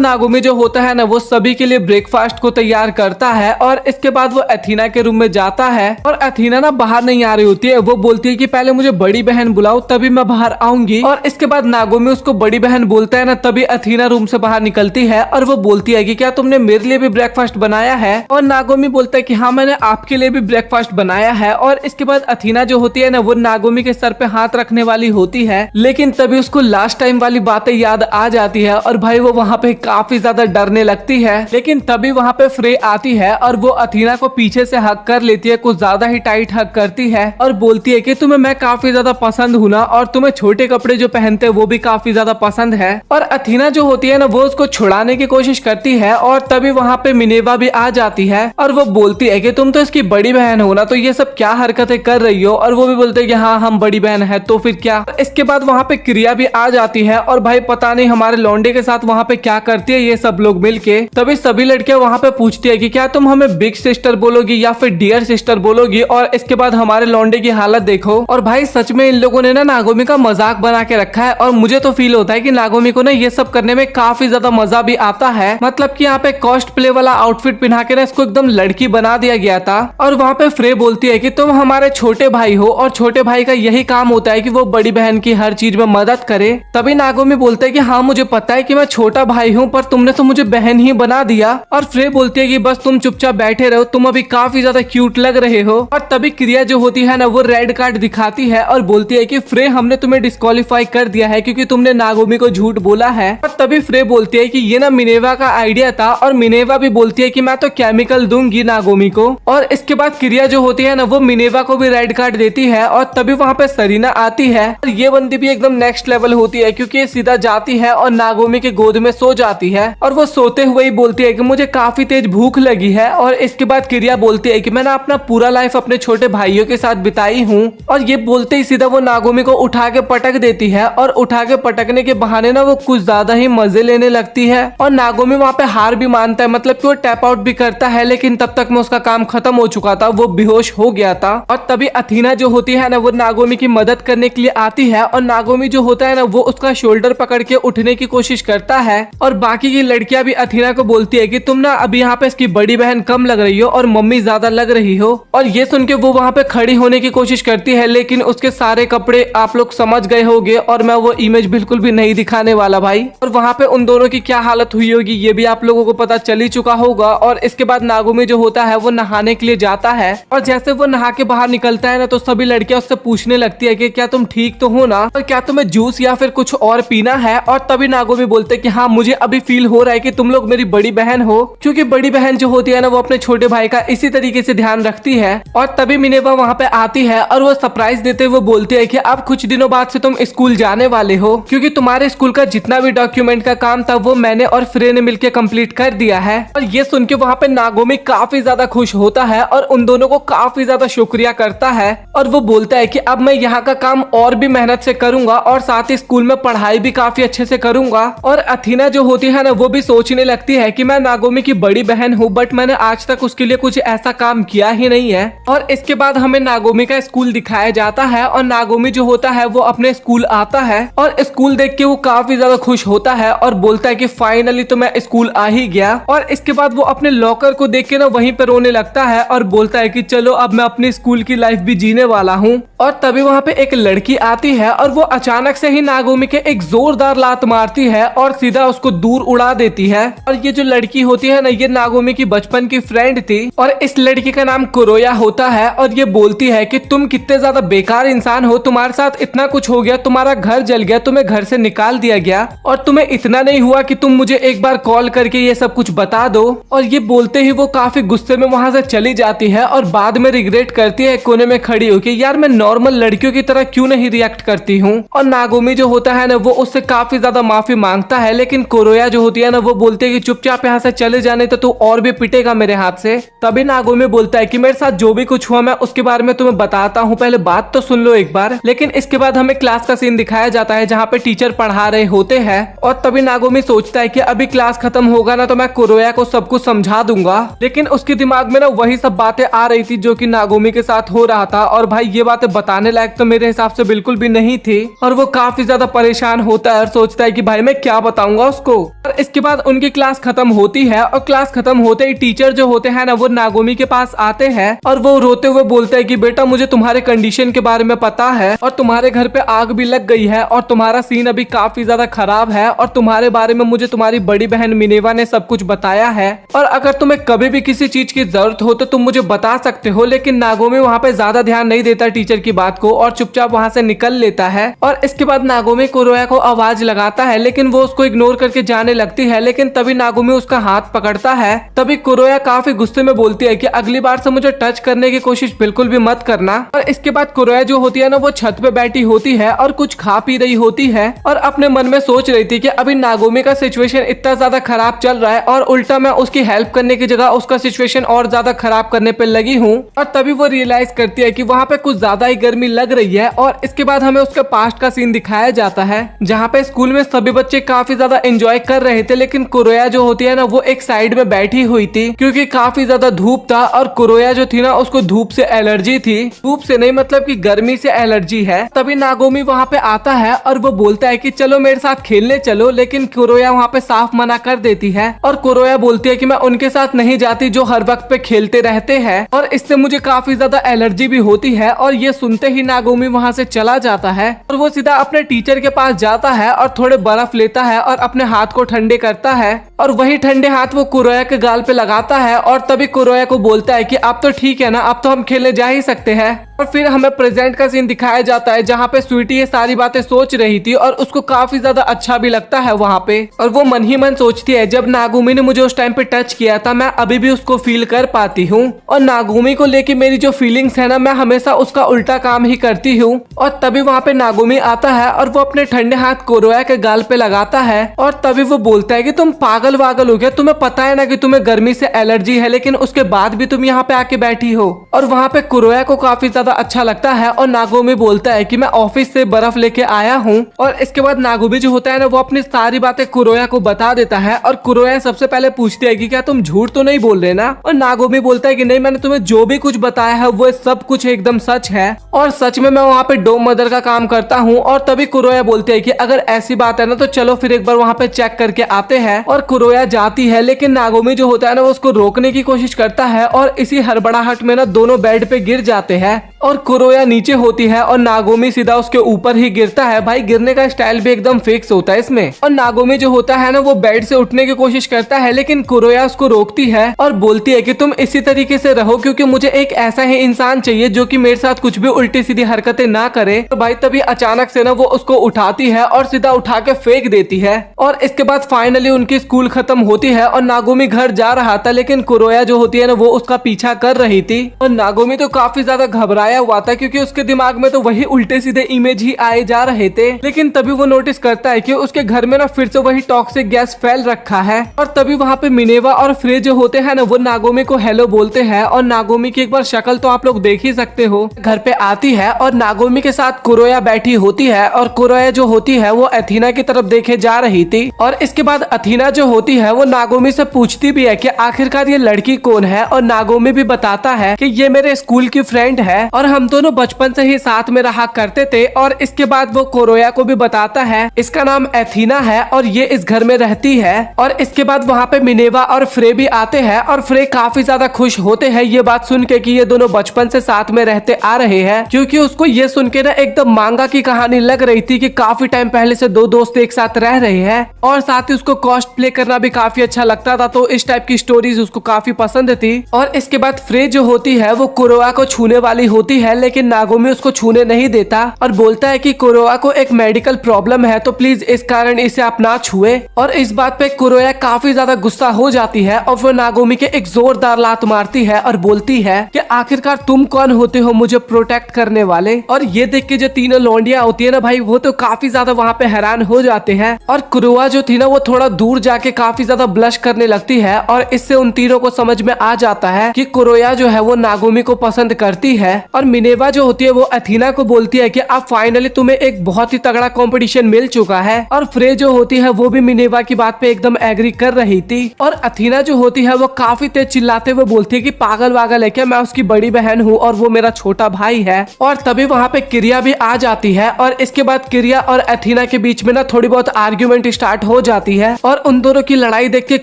नागोमी जो होता है ना वो सभी के लिए ब्रेकफास्ट को तैयार करता है और इसके बाद वो अथीना के रूम में जाता है और अथीना ना बाहर नहीं आ रही होती है। वो बोलती है कि पहले मुझे बड़ी बहन बुलाओ तभी मैं बाहर आऊंगी। और इसके बाद नागोमी उसको बड़ी बहन बोलता है ना, तभी अथीना रूम से बाहर निकलती है और वो बोलती है कि क्या तुमने मेरे लिए भी ब्रेकफास्ट बनाया है। और नागोमी बोलता है कि हाँ मैंने आपके लिए भी ब्रेकफास्ट बनाया है। और इसके बाद अथीना जो होती है ना वो नागोमी के सर पे हाथ रखने वाली होती है, लेकिन तभी उसको लास्ट टाइम वाली बातें याद आ जाती है और भाई वो वहाँ पे काफी ज्यादा डरने लगती है। लेकिन तभी वहाँ पे फ्रे आती है और वो अथीना को पीछे से हक कर लेती है, कुछ ज्यादा ही टाइट हक करती है और बोलती है कि तुम्हें मैं काफी ज्यादा पसंद हूँ ना, और तुम्हें छोटे कपड़े जो पहनते हैं वो भी काफी ज्यादा पसंद है। और अथीना जो होती है ना वो उसको छुड़ाने की कोशिश करती है और तभी वहाँ पे मिनेवा भी आ जाती है और वो बोलती है कि तुम तो इसकी बड़ी बहन हो ना, तो ये सब क्या हरकतें कर रही हो। और वो भी बोलते है कि हाँ हम बड़ी बहन है तो फिर क्या। इसके बाद वहाँ पे क्रिया भी आ जाती है और भाई पता नहीं हमारे लौंडे के साथ वहाँ पे क्या करती है ये सब लोग मिलके। तभी सभी लड़कियां वहाँ पे पूछती है कि क्या तुम हमें बिग सिस्टर बोलोगी या फिर डियर सिस्टर बोलोगी। और इसके बाद हमारे लौंडे की हालत देखो। और भाई सच में इन लोगों ने ना नागोमी का मजाक बना के रखा है और मुझे तो फील होता है कि नागोमी को ना ये सब करने में काफी ज्यादा मजा भी आता है। मतलब कि यहाँ पे कॉस्ट प्ले वाला आउटफिट पहना के ना इसको एकदम लड़की बना दिया गया था। और वहाँ पे फ्रे बोलती है कि तुम हमारे छोटे भाई हो और छोटे भाई का यही काम होता है कि वो बड़ी बहन की हर चीज में मदद करे। तभी नागोमी बोलते है कि हाँ मुझे पता है कि मैं छोटा भाई हूँ पर तुमने तो मुझे बहन ही बना दिया। और फ्रे बोलती है कि बस तुम चुपचाप बैठे रहो, तुम अभी काफी ज्यादा क्यूट लग रहे हो। और तभी क्रिया जो होती है ना वो रेड कार्ड दिखाती है और बोलती है कि फ्रे हमने तुम्हें डिस्क्वालीफाई कर दिया है क्योंकि तुमने नागोमी को झूठ बोला है। और तभी फ्रे बोलती है कि ये ना मिनेवा का आइडिया था और मिनेवा भी बोलती है कि मैं तो केमिकल दूंगी नागोमी को। और इसके बाद क्रिया जो होती है ना वो मिनेवा को भी रेड कार्ड देती है और तभी वहाँ पे सरीना आती है और ये बंदी भी एकदम नेक्स्ट लेवल होती है क्योंकि ये सीधा जाती है और नागोमी के गोद में सो जाती है। और वो सोते हुए ही बोलती है कि मुझे काफी तेज भूख लगी है। और इसके बाद क्रिया बोलती है कि मैंने अपना पूरा लाइफ अपने छोटे भाइयों के साथ बिताई हूँ। और ये बोलते ही सीधा वो नागोमी को उठा के पटक देती है और उठा के पटकने के बहाने ना वो कुछ ज्यादा ही मजे लेने लगती है। और नागोमी वहाँ पे हार भी मानता है, मतलब कि वो टैप आउट भी करता है, लेकिन तब तक में उसका काम खत्म हो चुका था, वो बेहोश हो गया था। और तभी अथीना जो होती है ना वो नागोमी की मदद करने के लिए आती है और नागोमी जो होता है ना वो उसका शोल्डर पकड़ के उठने की कोशिश करता है। और बाकी की लड़कियां भी अथीना को बोलती है कि तुम ना अभी यहाँ पे इसकी बड़ी बहन कम लग रही हो और मम्मी ज्यादा लग रही हो। और ये सुन के वो वहाँ पे खड़ी होने की कोशिश करती है, लेकिन उसके सारे कपड़े आप लोग समझ गए होंगे और मैं वो इमेज बिल्कुल भी नहीं दिखाने वाला भाई। और वहाँ पे उन दोनों की क्या हालत हुई होगी ये भी आप लोगों को पता चल ही चुका होगा। और इसके बाद नागोमी जो होता है वो नहाने के लिए जाता है और जैसे वो नहा के बाहर निकलता है ना तो सभी लड़कियां उससे पूछने लगती है कि क्या तुम ठीक तो हो ना, और क्या तुम्हें जूस या फिर कुछ और पीना है। और तभी नागोमी बोलते कि हाँ मुझे अभी फील हो रहा है कि तुम लोग मेरी बड़ी बहन हो, क्योंकि बड़ी बहन जो होती है ना वो अपने छोटे भाई का इसी तरीके से ध्यान रखती है। और तभी मिनेवा वहाँ पे आती है और वो सरप्राइज देते हुए बोलती है कि अब कुछ दिनों बाद से तुम स्कूल जाने वाले हो, क्योंकि तुम्हारे स्कूल का जितना भी डॉक्यूमेंट का काम था वो मैंने और फ्रे ने मिलकर कंप्लीट कर दिया है। और ये सुन के वहाँ पे नागोमी काफी ज्यादा खुश होता है और उन दोनों को काफी ज्यादा शुक्रिया करता है। और वो बोलता है कि अब मैं यहाँ का काम और भी मेहनत से करूंगा और साथ ही स्कूल में पढ़ाई भी काफी अच्छे से करूंगा। और अथीना जो होती है ना वो भी सोचने लगती है कि मैं नागोमी की बड़ी बहन हूँ बट मैंने आज तक उसके लिए कुछ ऐसा काम किया ही नहीं है। और इसके बाद हमें नागोमी का स्कूल दिखाया जाता है और नागोमी जो होता है वो अपने स्कूल आता है और स्कूल देख के वो काफी ज्यादा खुश होता है और बोलता है कि फाइनली तो मैं स्कूल आ ही गया। और इसके बाद वो अपने लॉकर को देख के ना वहीं पे रोने लगता है और बोलता है कि चलो अब मैं अपनी स्कूल की लाइफ भी जीने वाला हूँ। और तभी वहाँ पे एक लड़की आती है और वो अचानक से ही नागोमी के एक जोरदार लात मारती है और सीधा उसको दूर उड़ा देती है। और ये जो लड़की होती है ना ये नागोमी की बचपन की फ्रेंड थी और इस लड़की का नाम कुरोया होता है। और ये बोलती है कि तुम कितने ज्यादा बेकार इंसान हो, तुम्हारे साथ इतना कुछ हो गया, तुम्हारा घर जल गया, तुम्हें घर से निकाल दिया गया और तुम्हें इतना नहीं हुआ कि तुम मुझे एक बार कॉल करके ये सब कुछ बता दो। और ये बोलते ही वो काफी गुस्से में वहां से चली जाती है और बाद में रिग्रेट करती है कोने में खड़ी होकर, यार मैं नॉर्मल लड़कियों की तरह क्यों नहीं रिएक्ट करती हूँ। और नागोमी जो होता है ना वो उससे काफी ज्यादा माफी मांगता है, लेकिन कुरोया जो होती है ना वो बोलती है कि चुपचाप यहाँ से चले जाने तो तू और भी पिटेगा मेरे हाथ से। तभी नागोमी बोलता है कि मेरे साथ जो भी कुछ हुआ मैं उसके बारे में तुम्हें बताता हूँ, पहले बात तो सुन लो एक बार। लेकिन इसके बाद हमें क्लास का सीन दिखाया जाता है जहाँ पे टीचर पढ़ा रहे होते हैं और तभी नागोमी सोचता है कि अभी क्लास खत्म होगा ना तो मैं कुरोया को सब कुछ समझा दूंगा। लेकिन उसके दिमाग में ना वही सब बातें आ रही थी जो कि नागोमी के साथ हो रहा था। और भाई ये बातें बताने लायक तो मेरे हिसाब से बिल्कुल भी नहीं थी और वो काफी ज्यादा परेशान होता है और सोचता है कि भाई मैं क्या बताऊंगा उसको। और इसके बाद उनकी क्लास खत्म होती है और क्लास खत्म होते ही टीचर जो होते हैं ना वो नागोमी के पास आते हैं और वो रोते हुए बोलते हैं कि बेटा मुझे तुम्हारे कंडीशन के बारे में पता है और तुम्हारे घर पे आग भी लग गई है और तुम्हारा सीन अभी काफी ज्यादा खराब है और तुम्हारे बारे में मुझे तुम्हारी बड़ी बहन मिनेवा ने सब कुछ बताया है और अगर तुम्हें कभी भी किसी चीज की जरूरत हो तो तुम मुझे बता सकते हो। लेकिन नागोमी वहाँ पे ज्यादा ध्यान नहीं देता टीचर की बात को और चुपचाप वहाँ से निकल लेता है। और इसके बाद नागोमी कुरोया को आवाज लगाता है लेकिन वो उसको इग्नोर करके जाने लगती है। लेकिन तभी नागोमी उसका हाथ पकड़ता है। तभी कुरोया काफी गुस्से में बोलती है कि अगली बार से मुझे टच करने की कोशिश बिल्कुल भी मत करना। और इसके बाद कुरोया जो होती है ना वो छत पे बैठी होती है और कुछ खा पी रही होती है और अपने मन में सोच रही थी कि अभी नागोमी का सिचुएशन इतना ज्यादा खराब चल रहा है और उल्टा मैं उसकी हेल्प करने की जगह उसका सिचुएशन और ज्यादा खराब करने पे लगी हूँ। और तभी वो रियलाइज करती है कि वहाँ पे कुछ ज्यादा ही गर्मी लग रही है। और इसके बाद हमें उसके पास्ट का सीन दिखाया जाता है जहाँ पे स्कूल में सभी बच्चे काफी ज्यादा एंजॉय कर रहे थे लेकिन कुरोया जो होती है ना वो एक साइड में बैठी हुई थी क्योंकि काफी ज्यादा धूप था और कुरोया जो थी ना उसको धूप से एलर्जी थी। धूप से नहीं मतलब कि गर्मी से एलर्जी है। तभी नागोमी वहाँ पे आता है और वो बोलता है कि चलो मेरे साथ खेलने चलो लेकिन कुरोया वहाँ पे साफ मना कर देती है और कुरोया बोलती है कि मैं उनके साथ नहीं जाती जो हर वक्त पे खेलते रहते हैं और इससे मुझे काफी ज्यादा एलर्जी भी होती है। और ये सुनते ही नागोमी वहाँ से चला जाता है और वो सीधा अपने टीचर के पास जाता है और थोड़े बर्फ लेता है और अपने हाथ को ठंडे करता है और वही ठंडे हाथ वो कुरोया के गाल पे लगाता है और तभी कुरोया को बोलता है कि अब तो ठीक है ना, अब तो हम खेलने जा ही सकते हैं। और फिर हमें प्रेजेंट का सीन दिखाया जाता है जहाँ पे स्वीटी ये सारी बातें सोच रही थी और उसको काफी ज्यादा अच्छा भी लगता है वहाँ पे। और वो मन ही मन सोचती है जब नागोमी ने मुझे उस टाइम पे टच किया था मैं अभी भी उसको फील कर पाती हूँ और नागोमी को लेके मेरी जो फीलिंग्स है ना मैं हमेशा उसका उल्टा काम ही करती हूँ। और तभी वहाँ पे नागोमी आता है और वो अपने ठंडे हाथ कुरोया के गाल पे लगाता है और तभी वो बोलता है कि तुम पागल वागल हो गया, तुम्हें पता है ना कि तुम्हें गर्मी से एलर्जी है लेकिन उसके बाद भी तुम यहाँ पे आके बैठी हो। और वहाँ पे कुरोया को काफी ज्यादा अच्छा लगता है और नागोमी बोलता है कि मैं ऑफिस से बर्फ लेके आया हूँ। और इसके बाद नागोमी जो होता है ना वो अपनी सारी बातें कुरोया को बता देता है और कुरोया सबसे पहले पूछती है कि क्या तुम झूठ तो नहीं बोल रहे ना। और नागोमी बोलता है कि नहीं, मैंने तुम्हें जो भी कुछ बताया है वो सब कुछ एकदम सच है और सच में मैं वहाँ पे डोम मदर का काम करता हूँ। और तभी कुरोया बोलते है कि अगर ऐसी बात है ना तो चलो फिर एक बार वहाँ पे चेक करके आते हैं। और कुरोया जाती है लेकिन नागोमी जो होता है ना वो उसको रोकने की कोशिश करता है और इसी हड़बड़ाहट में ना दोनों बेड पे गिर जाते हैं और कुरोया नीचे होती है और नागोमी सीधा उसके ऊपर ही गिरता है। भाई गिरने का स्टाइल भी एकदम फिक्स होता है इसमें। और नागोमी जो होता है ना वो बेड से उठने की कोशिश करता है लेकिन कुरोया उसको रोकती है और बोलती है कि तुम इसी तरीके से रहो क्योंकि मुझे एक ऐसा ही इंसान चाहिए जो कि मेरे साथ कुछ भी उल्टी सीधी हरकतें ना करे। तो भाई तभी अचानक से ना वो उसको उठाती है और सीधा उठा के फेंक देती है। और इसके बाद फाइनली उनकी स्कूल खत्म होती है और नागोमी घर जा रहा था लेकिन कुरोया जो होती है ना वो उसका पीछा कर रही थी। और नागोमी तो काफी ज्यादा घबराया हुआ था क्योंकि उसके दिमाग में तो वही उल्टे सीधे इमेज ही आए जा रहे थे। लेकिन तभी वो नोटिस करता है कि उसके घर में ना फिर से वही टॉक्सिक गैस फैल रखा है। और तभी वहाँ पे मिनेवा और फ्रे जो होते हैं ना वो नागोमी को हेलो बोलते हैं और नागोमी की एक बार शक्ल तो आप लोग देख ही सकते हो। घर पे आती है और नागोमी के साथ कुरोया बैठी होती है और कुरोया जो होती है वो अथीना की तरफ देखे जा रही थी। और इसके बाद अथीना जो होती है वो नागोमी से पूछती भी है कि आखिरकार ये लड़की कौन है और नागोमी भी बताता है कि ये मेरे स्कूल की फ्रेंड है और हम दोनों बचपन से ही साथ में रहा करते थे। और इसके बाद वो कुरोया को भी बताता है इसका नाम अथीना है और ये इस घर में रहती है। और इसके बाद वहाँ पे मिनेवा और फ्रे भी आते हैं और फ्रे काफी ज्यादा खुश होते हैं ये बात सुन के कि ये दोनों बचपन से साथ में रहते आ रहे हैं क्योंकि उसको ये सुन के ना एकदम मांगा की कहानी लग रही थी कि काफी टाइम पहले से दो दोस्त एक साथ रह रहे हैं और साथ ही उसको कॉस्ट प्ले करना भी काफी अच्छा लगता था। तो इस टाइप की स्टोरीज उसको काफी पसंद थी। और इसके बाद फ्रे जो होती है वो कुरोया को छूने वाली होती है लेकिन नागोमी उसको छूने नहीं देता और बोलता है कि कुरोया को एक मेडिकल प्रॉब्लम है तो प्लीज इस कारण इसे आप ना छुए। और इस बात पे कुरोया काफी ज्यादा गुस्सा हो जाती है और वो नागोमी के एक जोरदार लात मारती है और बोलती है कि आखिरकार तुम कौन होते हो मुझे प्रोटेक्ट करने वाले। और ये देख के जो तीनों लौंडियां होती है ना भाई वो तो काफी ज्यादा वहाँ पे हैरान हो जाते हैं। और कुरोया जो थी ना वो थोड़ा दूर जाके काफी ज्यादा ब्लश करने लगती है और इससे उन तीनों को समझ में आ जाता है कि कुरोया जो है वो नागोमी को पसंद करती है। और और मिनेवा जो होती है वो अथीना को बोलती है कि अब फाइनली तुम्हें एक बहुत ही तगड़ा कंपटीशन मिल चुका है। और फ्रे जो होती है वो भी मिनेवा की बात पे एकदम एग्री कर रही थी। और अथीना जो होती है वो काफी तेज चिल्लाते हुए बोलती है कि पागल वागल है क्या, मैं उसकी बड़ी बहन हूँ और वो मेरा छोटा भाई है। और तभी वहाँ पे किरिया भी आ जाती है और इसके बाद किरिया और अथीना के बीच में ना थोड़ी बहुत आर्ग्यूमेंट स्टार्ट हो जाती है। और उन दोनों की लड़ाई देख के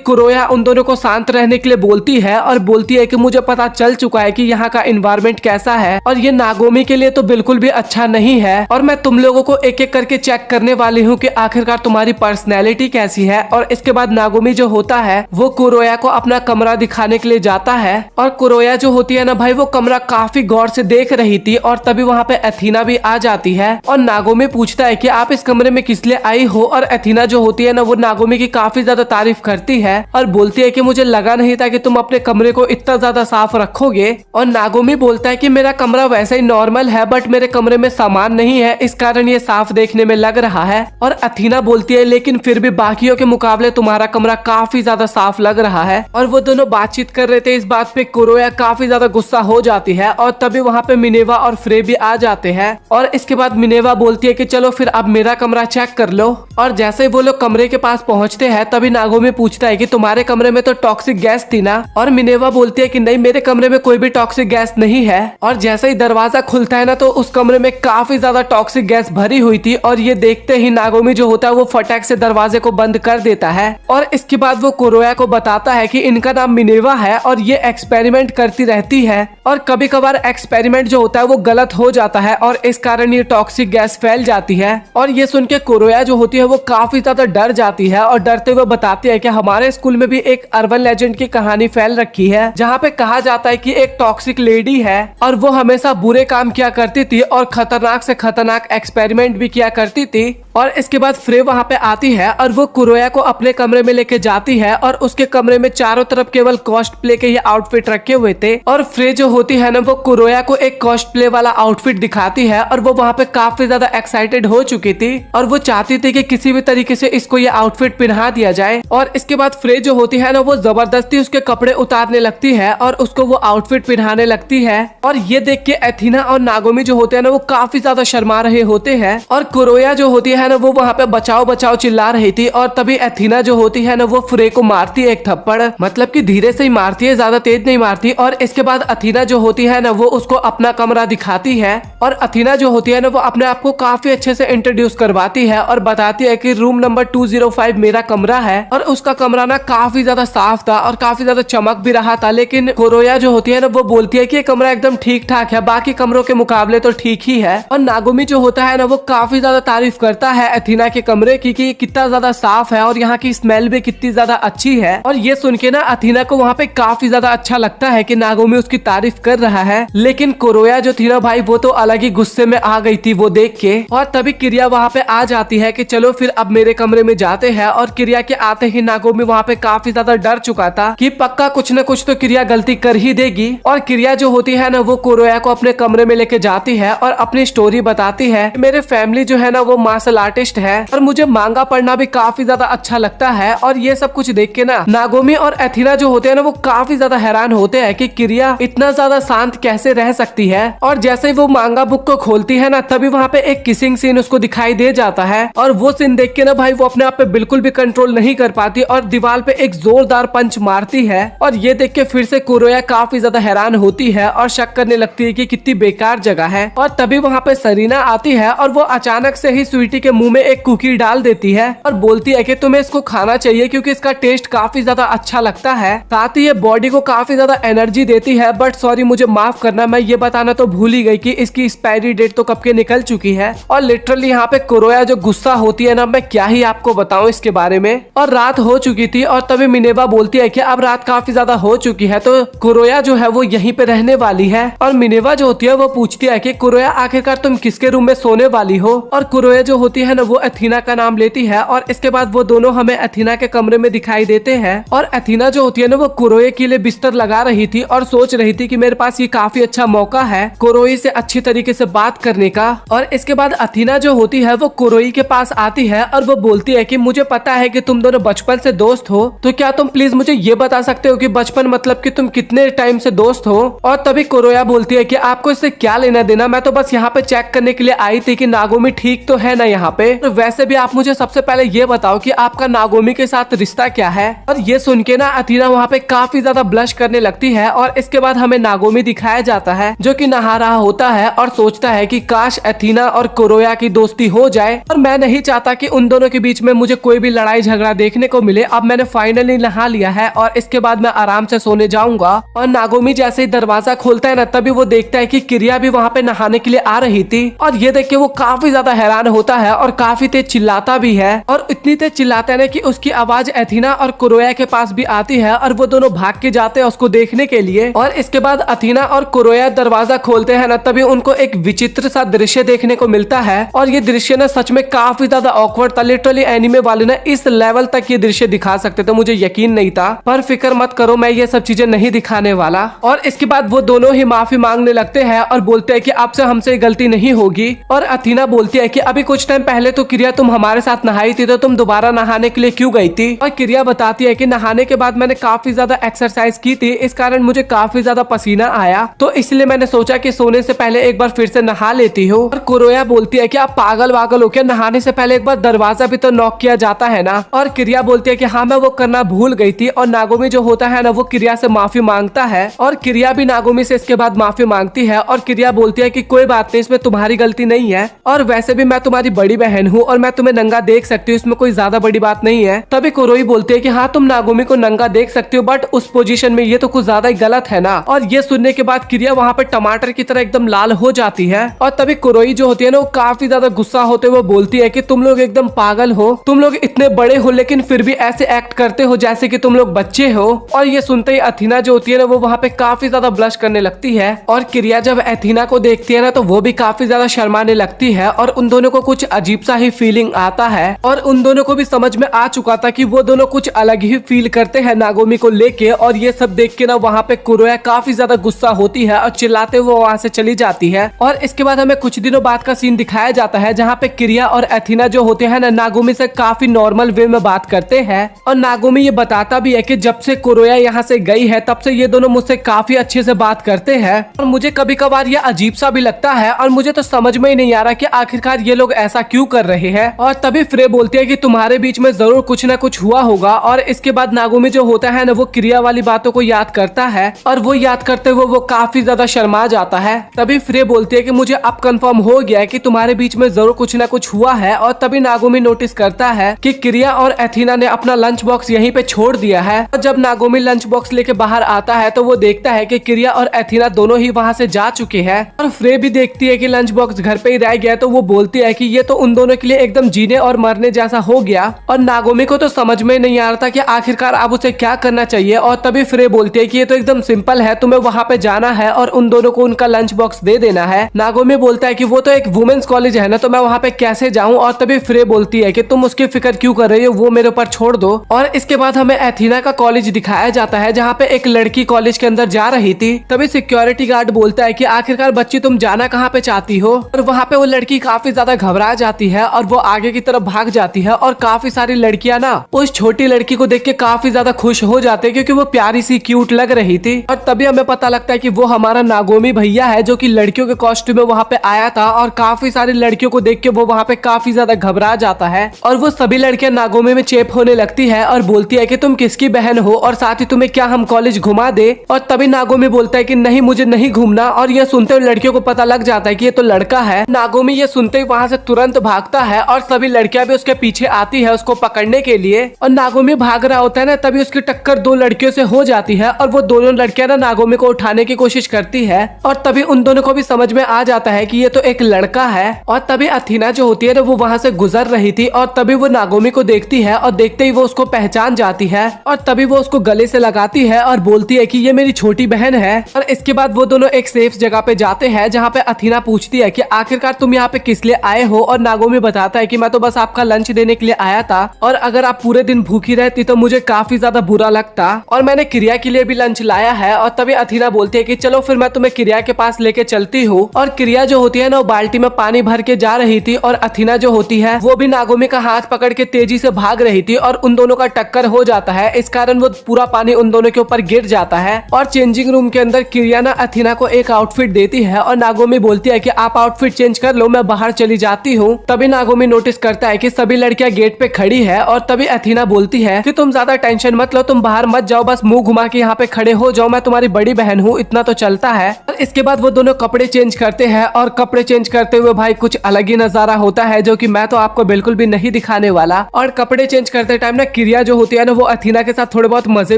कुरोया उन दोनों को शांत रहने के लिए बोलती है और बोलती है कि मुझे पता चल चुका है कि यहाँ का एनवायरनमेंट कैसा है और ये नागोमी के लिए तो बिल्कुल भी अच्छा नहीं है। और मैं तुम लोगों को एक एक करके चेक करने वाली हूँ कि आखिरकार तुम्हारी पर्सनैलिटी कैसी है। और इसके बाद नागोमी जो होता है वो कुरोया को अपना कमरा दिखाने के लिए जाता है। और कुरोया जो होती है ना भाई वो कमरा काफी गौर से देख रही थी। और तभी वहाँ पे अथीना भी आ जाती है और नागोमी पूछता है कि आप इस कमरे में किस लिए आई हो। और अथीना जो होती है ना वो नागोमी की काफी ज्यादा तारीफ करती है और बोलती है कि मुझे लगा नहीं था कि तुम अपने कमरे को इतना ज्यादा साफ रखोगे। और नागोमी बोलता है कि मेरा कमरा वैसे ही नॉर्मल है बट मेरे कमरे में सामान नहीं है, इस कारण ये साफ देखने में लग रहा है। और अथीना बोलती है लेकिन फिर भी बाकियों के मुकाबले तुम्हारा कमरा काफी ज्यादा साफ लग रहा है। और वो दोनों बातचीत कर रहे थे, इस बात पे कुरोया काफी ज्यादा गुस्सा हो जाती है। और तभी वहाँ पे मिनेवा और फ्रे भी आ जाते हैं। और इसके बाद मिनेवा बोलती है कि चलो फिर अब मेरा कमरा चेक कर लो। और जैसे ही वो लोग कमरे के पास पहुँचते हैं तभी नागोमी पूछता है कि तुम्हारे कमरे में तो टॉक्सिक गैस थी ना। और मिनेवा बोलती है कि नहीं, मेरे कमरे में कोई भी टॉक्सिक गैस नहीं है। और जैसे ही दरवाजा खुलता है ना तो उस कमरे में काफी ज्यादा टॉक्सिक गैस भरी हुई थी। और ये देखते ही नागोमी जो होता है वो फटाक से दरवाजे को बंद कर देता है। और इसके बाद वो कुरोया को बताता है कि इनका नाम मिनेवा है और ये एक्सपेरिमेंट करती रहती है और कभी कभार एक्सपेरिमेंट जो होता है वो गलत हो जाता है और इस कारण ये टॉक्सिक गैस फैल जाती है। और ये सुन के कुरोया जो होती है वो काफी ज्यादा डर जाती है और डरते हुए बताती है कि हमारे स्कूल में भी एक अर्बन लेजेंड की कहानी फैल रखी है जहाँ पे कहा जाता है कि एक टॉक्सिक लेडी है और वो हमेशा बुरे काम किया करती थी और खतरनाक से खतरनाक एक्सपेरिमेंट भी किया करती थी। और इसके बाद फ्रे वहाँ पे आती है और वो कुरोया को अपने कमरे में लेके जाती है और उसके कमरे में चारों तरफ केवल कॉस्प्ले के ये आउटफिट रखे हुए थे। और फ्रे जो होती है ना वो कुरोया को एक कॉस्प्ले वाला आउटफिट दिखाती है और वो वहाँ पे काफी ज्यादा एक्साइटेड हो चुकी थी और वो चाहती थी कि किसी भी तरीके से इसको ये आउटफिट पहना दिया जाए। और इसके बाद फ्रे जो होती है ना वो जबरदस्ती उसके कपड़े उतारने लगती है और उसको वो आउटफिट पहनाने लगती है। और ये देख के अथीना और नागोमी जो होते हैं ना वो काफी ज्यादा शर्मा रहे होते हैं। और कुरोया जो होती है ना वो वहाँ पे बचाओ बचाओ चिल्ला रही थी। और तभी अथीना जो होती है ना वो फ्रे को मारती है एक थप्पड़, मतलब कि धीरे से ही मारती है, ज्यादा तेज नहीं मारती। और इसके बाद अथीना जो होती है ना वो उसको अपना कमरा दिखाती है और अथीना जो होती है ना वो अपने आप को काफी अच्छे से इंट्रोड्यूस करवाती है और बताती है कि रूम नंबर 205 मेरा कमरा है। और उसका कमरा ना काफी ज्यादा साफ था और काफी ज्यादा चमक भी रहा था। लेकिन कुरोया जो होती है ना वो बोलती है कि ये कमरा एकदम ठीक ठाक है, बाकी कमरों के मुकाबले तो ठीक ही है। और नागोमी जो होता है ना वो काफी ज्यादा तारीफ करता है अथीना के कमरे की कि कितना ज्यादा साफ है और यहाँ की स्मेल भी कितनी ज्यादा अच्छी है। और ये सुन के ना अथीना को वहाँ पे काफी ज्यादा अच्छा लगता है कि नागोमी उसकी तारीफ कर रहा है। लेकिन कुरोया जो थी ना भाई वो तो अलग ही गुस्से में आ गई थी वो देख के। और तभी किरिया वहाँ पे आ जाती है कि चलो फिर अब मेरे कमरे में जाते हैं। और किरिया के आते ही नागोमी वहाँ पे काफी ज्यादा डर चुका था कि पक्का कुछ न कुछ तो किरिया गलती कर ही देगी। और किरिया जो होती है ना वो कुरोया को अपने कमरे में लेके जाती है और अपनी स्टोरी बताती है। मेरे फैमिली जो है ना वो मार्शल आर्टिस्ट है और मुझे मांगा पढ़ना भी काफी ज्यादा अच्छा लगता है। और ये सब कुछ देख के ना नागोमी और अथीना जो होते हैं ना वो काफी ज्यादा हैरान होते हैं कि किरिया इतना ज्यादा शांत कैसे रह सकती है। और जैसे ही वो मांगा बुक को खोलती है ना तभी वहाँ पे एक किसिंग सीन उसको दिखाई दे जाता है। और वो सीन देख के ना भाई वो अपने आप पे बिल्कुल भी कंट्रोल नहीं कर पाती और दीवार पे एक जोरदार पंच मारती है। और ये देख के फिर से कुरोया काफी ज्यादा हैरान होती है और शक करने लगती है कि कितनी बेकार जगह है। और तभी वहाँ पे सरीना आती है और वो अचानक से ही स्वीटी के मुंह में एक कुकी डाल देती है और बोलती है कि तुम्हें इसको खाना चाहिए क्योंकि इसका टेस्ट काफी ज्यादा अच्छा लगता है, साथ ही ये बॉडी को काफी ज्यादा एनर्जी देती है। बट सॉरी मुझे माफ करना, मैं ये बताना तो भूल ही गई कि इसकी एक्सपायरी डेट तो कब के निकल चुकी है। और लिटरली यहाँ पे कुरोया जो गुस्सा होती है ना, मैं क्या ही आपको बताऊं इसके बारे में। और रात हो चुकी थी और तभी मिनेवा बोलती है कि अब रात काफी ज्यादा हो चुकी है तो कुरोया जो है वो यहीं पे रहने वाली है। और मिनेवा जो होती है वो पूछती है कि कुरोया आखिरकार तुम किसके रूम में सोने वाली हो। और कुरोया जो होती है ना वो अथीना का नाम लेती है और इसके बाद वो दोनों हमें अथीना के कमरे में दिखाई देते हैं। और अथीना जो होती है ना वो कुरोए के लिए बिस्तर लगा रही थी और सोच रही थी कि मेरे पास ये काफी अच्छा मौका है कुरोई से अच्छी तरीके से बात करने का। और इसके बाद अथीना जो होती है वो कुरोई के पास आती है और वो बोलती है कि मुझे पता है कि तुम दोनों बचपन से दोस्त हो, तो क्या तुम प्लीज मुझे ये बता सकते हो कि बचपन मतलब कि तुम कितने टाइम से दोस्त हो। और तभी कुरोया बोलती है है कि आपको इससे क्या लेना देना, मैं तो बस यहाँ पे चेक करने के लिए आई थी कि नागोमी ठीक तो है ना यहाँ पे। तो वैसे भी आप मुझे सबसे पहले ये बताओ कि आपका नागोमी के साथ रिश्ता क्या है। और ये सुन के ना अथीना वहाँ पे काफी ज्यादा ब्लश करने लगती है और इसके बाद हमें नागोमी दिखाया जाता है जो कि नहा रहा होता है और सोचता है कि काश अथीना और कुरोया की दोस्ती हो जाए, और मैं नहीं चाहता कि उन दोनों के बीच में मुझे कोई भी लड़ाई झगड़ा देखने को मिले। अब मैंने फाइनली नहा लिया है और इसके बाद मैं आराम से सोने जाऊंगा। और नागोमी जैसे ही दरवाजा खोलता है ना, तभी वो देखता है कि किरिया भी वहाँ पे नहाने के लिए आ रही थी। और ये देख के वो काफी ज्यादा हैरान होता है और काफी तेज चिल्लाता भी है, और इतनी तेज चिल्लाता है ना कि उसकी आवाज अथीना और कुरोया के पास भी आती है और वो दोनों भाग के जाते हैं उसको देखने के लिए। और इसके बाद अथीना और कुरोया दरवाजा खोलते हैं ना, तभी उनको एक विचित्र सा दृश्य देखने को मिलता है। और ये दृश्य ना सच में काफी ज्यादा ऑकवर्ड था। लिटरली एनिमे वाले ना इस लेवल तक ये दृश्य दिखा सकते थे, मुझे यकीन नहीं था। पर फिक्र मत करो, मैं ये सब चीजें नहीं दिखाने वाला। और इसके बाद वो दोनों ही माफी मांगने लगते हैं और बोलते हैं कि आपसे हमसे गलती नहीं होगी। और अथीना बोलती है कि अभी कुछ टाइम पहले तो किरिया तुम हमारे साथ नहाई थी, तो तुम दोबारा नहाने के लिए क्यों गई थी। और किरिया बताती है कि नहाने के बाद मैंने काफी ज्यादा एक्सरसाइज की थी, इस कारण मुझे काफी ज्यादा पसीना आया, तो इसलिए मैंने सोचा कि सोने से पहले एक बार फिर से नहा लेती हूँ। और कुरोया बोलती है कि आप पागल वागल हो क्या, नहाने से पहले एक बार दरवाजा भी तो नॉक किया जाता है ना। और किरिया बोलती है कि हाँ मैं वो करना भूल गई थी। और नागोमी जो होता है ना, वो किरिया से माफी मांगता है और किरिया भी नागोमी से इसके बाद माफी मांगती है। और किरिया बोलती है कि कोई बात नहीं, इसमें तुम्हारी गलती नहीं है, और वैसे भी मैं तुम्हारी बड़ी बहन हूँ और मैं तुम्हें नंगा देख सकती हूँ, इसमें कोई ज्यादा बड़ी बात नहीं है। तभी कुरोई बोलती है कि हाँ तुम नागोमी को नंगा देख सकती हो, बट उस पोजीशन में ये तो कुछ ज्यादा ही गलत है ना। और ये सुनने के बाद किरिया वहाँ पे टमाटर की तरह एकदम लाल हो जाती है। और तभी कुरोई जो होती है ना, वो काफी ज्यादा गुस्सा होते हुए बोलती है कि तुम लोग एकदम पागल हो, तुम लोग इतने बड़े हो लेकिन फिर भी ऐसे एक्ट करते हो जैसे कि तुम लोग बच्चे हो। और ये सुनते ही अथीना जो होती है ना, वो वहाँ पे काफी ज्यादा ब्लश करने लगती है। और किरिया जब अथीना को देखती है ना, तो वो भी काफी ज्यादा शर्माने लगती है और उन दोनों को कुछ अजीब सा ही फीलिंग आता है। और उन दोनों को भी समझ में आ चुका था कि वो दोनों कुछ अलग ही फील करते हैं नागोमी को लेके। और ये सब देख के ना वहाँ पे कुरोया काफी ज्यादा गुस्सा होती है और चिल्लाते हुए वहाँ से चली जाती है। और इसके बाद हमें कुछ दिनों बाद का सीन दिखाया जाता है जहाँ पे किरिया और अथीना जो होते हैं ना, नागोमी से काफी नॉर्मल वे में बात करते हैं। और नागोमी ये बताता भी है कि जब से कुरोया यहाँ से गई है तब से ये दोनों मुझसे काफी अच्छे से बात करते हैं। और मुझे कभी कभार ये अजीब सा भी लगता है और मुझे तो समझ में ही नहीं आ रहा कि आखिरकार ये लोग ऐसा क्यों कर रहे हैं। और तभी फ्रे बोलती है कि तुम्हारे बीच में जरूर कुछ ना कुछ हुआ होगा। और इसके बाद नागोमी जो होता है ना, वो किरिया वाली बातों को याद करता है और वो याद करते हुए वो काफी ज्यादा शर्मा जाता है। तभी फ्रे बोलती है कि मुझे अब कंफर्म हो गया है कि तुम्हारे बीच में जरूर कुछ ना कुछ हुआ है। और तभी नागोमी नोटिस करता है कि किरिया और अथीना ने अपना लंच बॉक्स यहीं पे छोड़ दिया है। और जब नागोमी लंच बॉक्स लेके बाहर आता है तो वो देखता है कि किरिया और अथीना दोनों ही वहाँ से जा चुके हैं। और फ्रे भी देखती है कि लंच बॉक्स घर पे ही रह गया, तो वो बोलती है कि ये तो उन दोनों के लिए एकदम जीने और मरने जैसा हो गया। और नागोमी को तो समझ में नहीं आ रहा था कि आखिरकार अब उसे क्या करना चाहिए। और तभी फ्रे बोलती है कि ये तो एकदम सिंपल है, तुम्हें वहाँ पे जाना है और उन दोनों को उनका लंच बॉक्स दे देना है। नागोमी बोलता है कि वो तो एक वुमेन्स कॉलेज है ना, तो मैं वहाँ पे कैसे जाऊँ। और तभी फ्रे बोलती है कि तुम उसकी फिक्र क्यों कर रही हो, वो मेरे ऊपर छोड़ दो। और इसके बाद हमें अथीना का कॉलेज दिखाया जाता है जहाँ पे एक लड़की कॉलेज के अंदर जा रही थी। तभी सिक्योरिटी गार्ड बोलता है कि आखिरकार बच्ची तुम जाना कहाँ पे चाहती हो। और वहाँ पे वो लड़की काफी ज्यादा घबरा जाती है और वो आगे की तरफ भाग जाती है। और काफी सारी लड़कियां ना उस छोटी लड़की को देख के काफी ज्यादा खुश हो जाते हैं क्योंकि वो प्यारी सी क्यूट लग रही थी। और तभी हमें पता लगता है कि वो हमारा नागोमी भैया है जो कि लड़कियों के कॉस्ट्यूम में वहाँ पे आया था। और काफी सारी लड़कियों को देख के वो वहाँ पे काफी ज्यादा घबरा जाता है और वो सभी लड़कियां नागोमी में चेप होने लगती है और बोलती है कि तुम किसकी बहन हो और साथ ही तुम्हें क्या हम कॉलेज घुमा दे। और तभी नागोमी बोलता है कि नहीं, मुझे नहीं घूमना। और ये सुनते हुए लड़कियों को पता लग जाता है कि ये तो लड़का है। नागोमी ये सुनते ही वहाँ से तुरंत भागता है और सभी लड़कियां भी उसके पीछे आती है उसको पकड़ने के लिए। और नागोमी भाग रहा होता है ना, तभी उसकी टक्कर दो लड़कियों से हो जाती है और वो दोनों लड़कियां ना नागोमी को उठाने की कोशिश करती है। और तभी उन दोनों को भी समझ में आ जाता है कि ये तो एक लड़का है। और तभी अथीना जो होती है ना, वो वहाँ से गुजर रही थी और तभी वो नागोमी को देखती है और देखते ही वो उसको पहचान जाती है। और तभी वो उसको गले से लगाती है और बोलती है कि ये मेरी छोटी बहन है। और इसके बाद वो दोनों एक सेफ जगह पे जाते हैं जहाँ पे अथीना पूछती है कि आखिरकार तुम यहाँ पे किस लिए आए हो। और नागोमी बताता है कि मैं तो बस आपका लंच देने के लिए आया था और अगर आप पूरे दिन भूखी रहती तो मुझे काफी ज्यादा बुरा लगता, और मैंने किरिया के लिए भी लंच लाया है। और तभी अथीना बोलती है कि चलो फिर मैं तुम्हें किरिया के पास लेके चलती हूँ। और किरिया जो होती है ना, वो बाल्टी में पानी भर के जा रही थी और अथीना जो होती है वो भी नागोमी का हाथ पकड़ के तेजी से भाग रही थी और उन दोनों का टक्कर हो जाता है। इस कारण वो पूरा पानी उन दोनों के ऊपर गिर जाता है। और चेंजिंग रूम के अंदर किरिया ना अथीना अथीना को एक आउटफिट देती है और नागोमी बोलती है कि आप आउटफिट चेंज कर लो, मैं बाहर चली जाती हूँ। तभी नागोमी नोटिस करता है कि सभी लड़कियां गेट पे खड़ी है और तभी अथीना बोलती है कि तुम ज्यादा टेंशन मत लो, तुम बाहर मत जाओ, बस मुंह घुमा के यहाँ पे खड़े हो जाओ, मैं तुम्हारी बड़ी बहन हूँ, इतना तो चलता है। और इसके बाद वो दोनों कपड़े चेंज करते हैं और कपड़े चेंज करते हुए भाई कुछ अलग ही नजारा होता है जो कि मैं तो आपको बिल्कुल भी नहीं दिखाने वाला। और कपड़े चेंज करते टाइम ना क्रिया जो होती है ना वो अथीना के साथ थोड़े बहुत मजे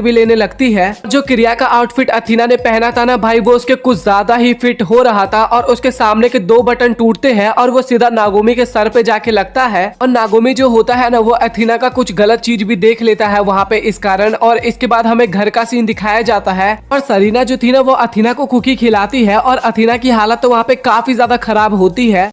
भी लेने लगती है। जो क्रिया का आउटफिट अथीना ने पहना था ना भाई वो उसके कुछ ज्यादा ही फिट हो रहा था और उसके सामने के 2 बटन टूटते हैं और वो सीधा नागोमी के सर पे जाके लगता है। और नागोमी जो होता है ना वो अथीना का कुछ गलत चीज भी देख लेता है वहाँ पे इस कारण। और इसके बाद हमें घर का सीन दिखाया जाता है और सरीना जो थी ना वो अथीना को कुकी खिलाती है और अथीना की हालत तो वहाँ पे काफी ज्यादा खराब होती है।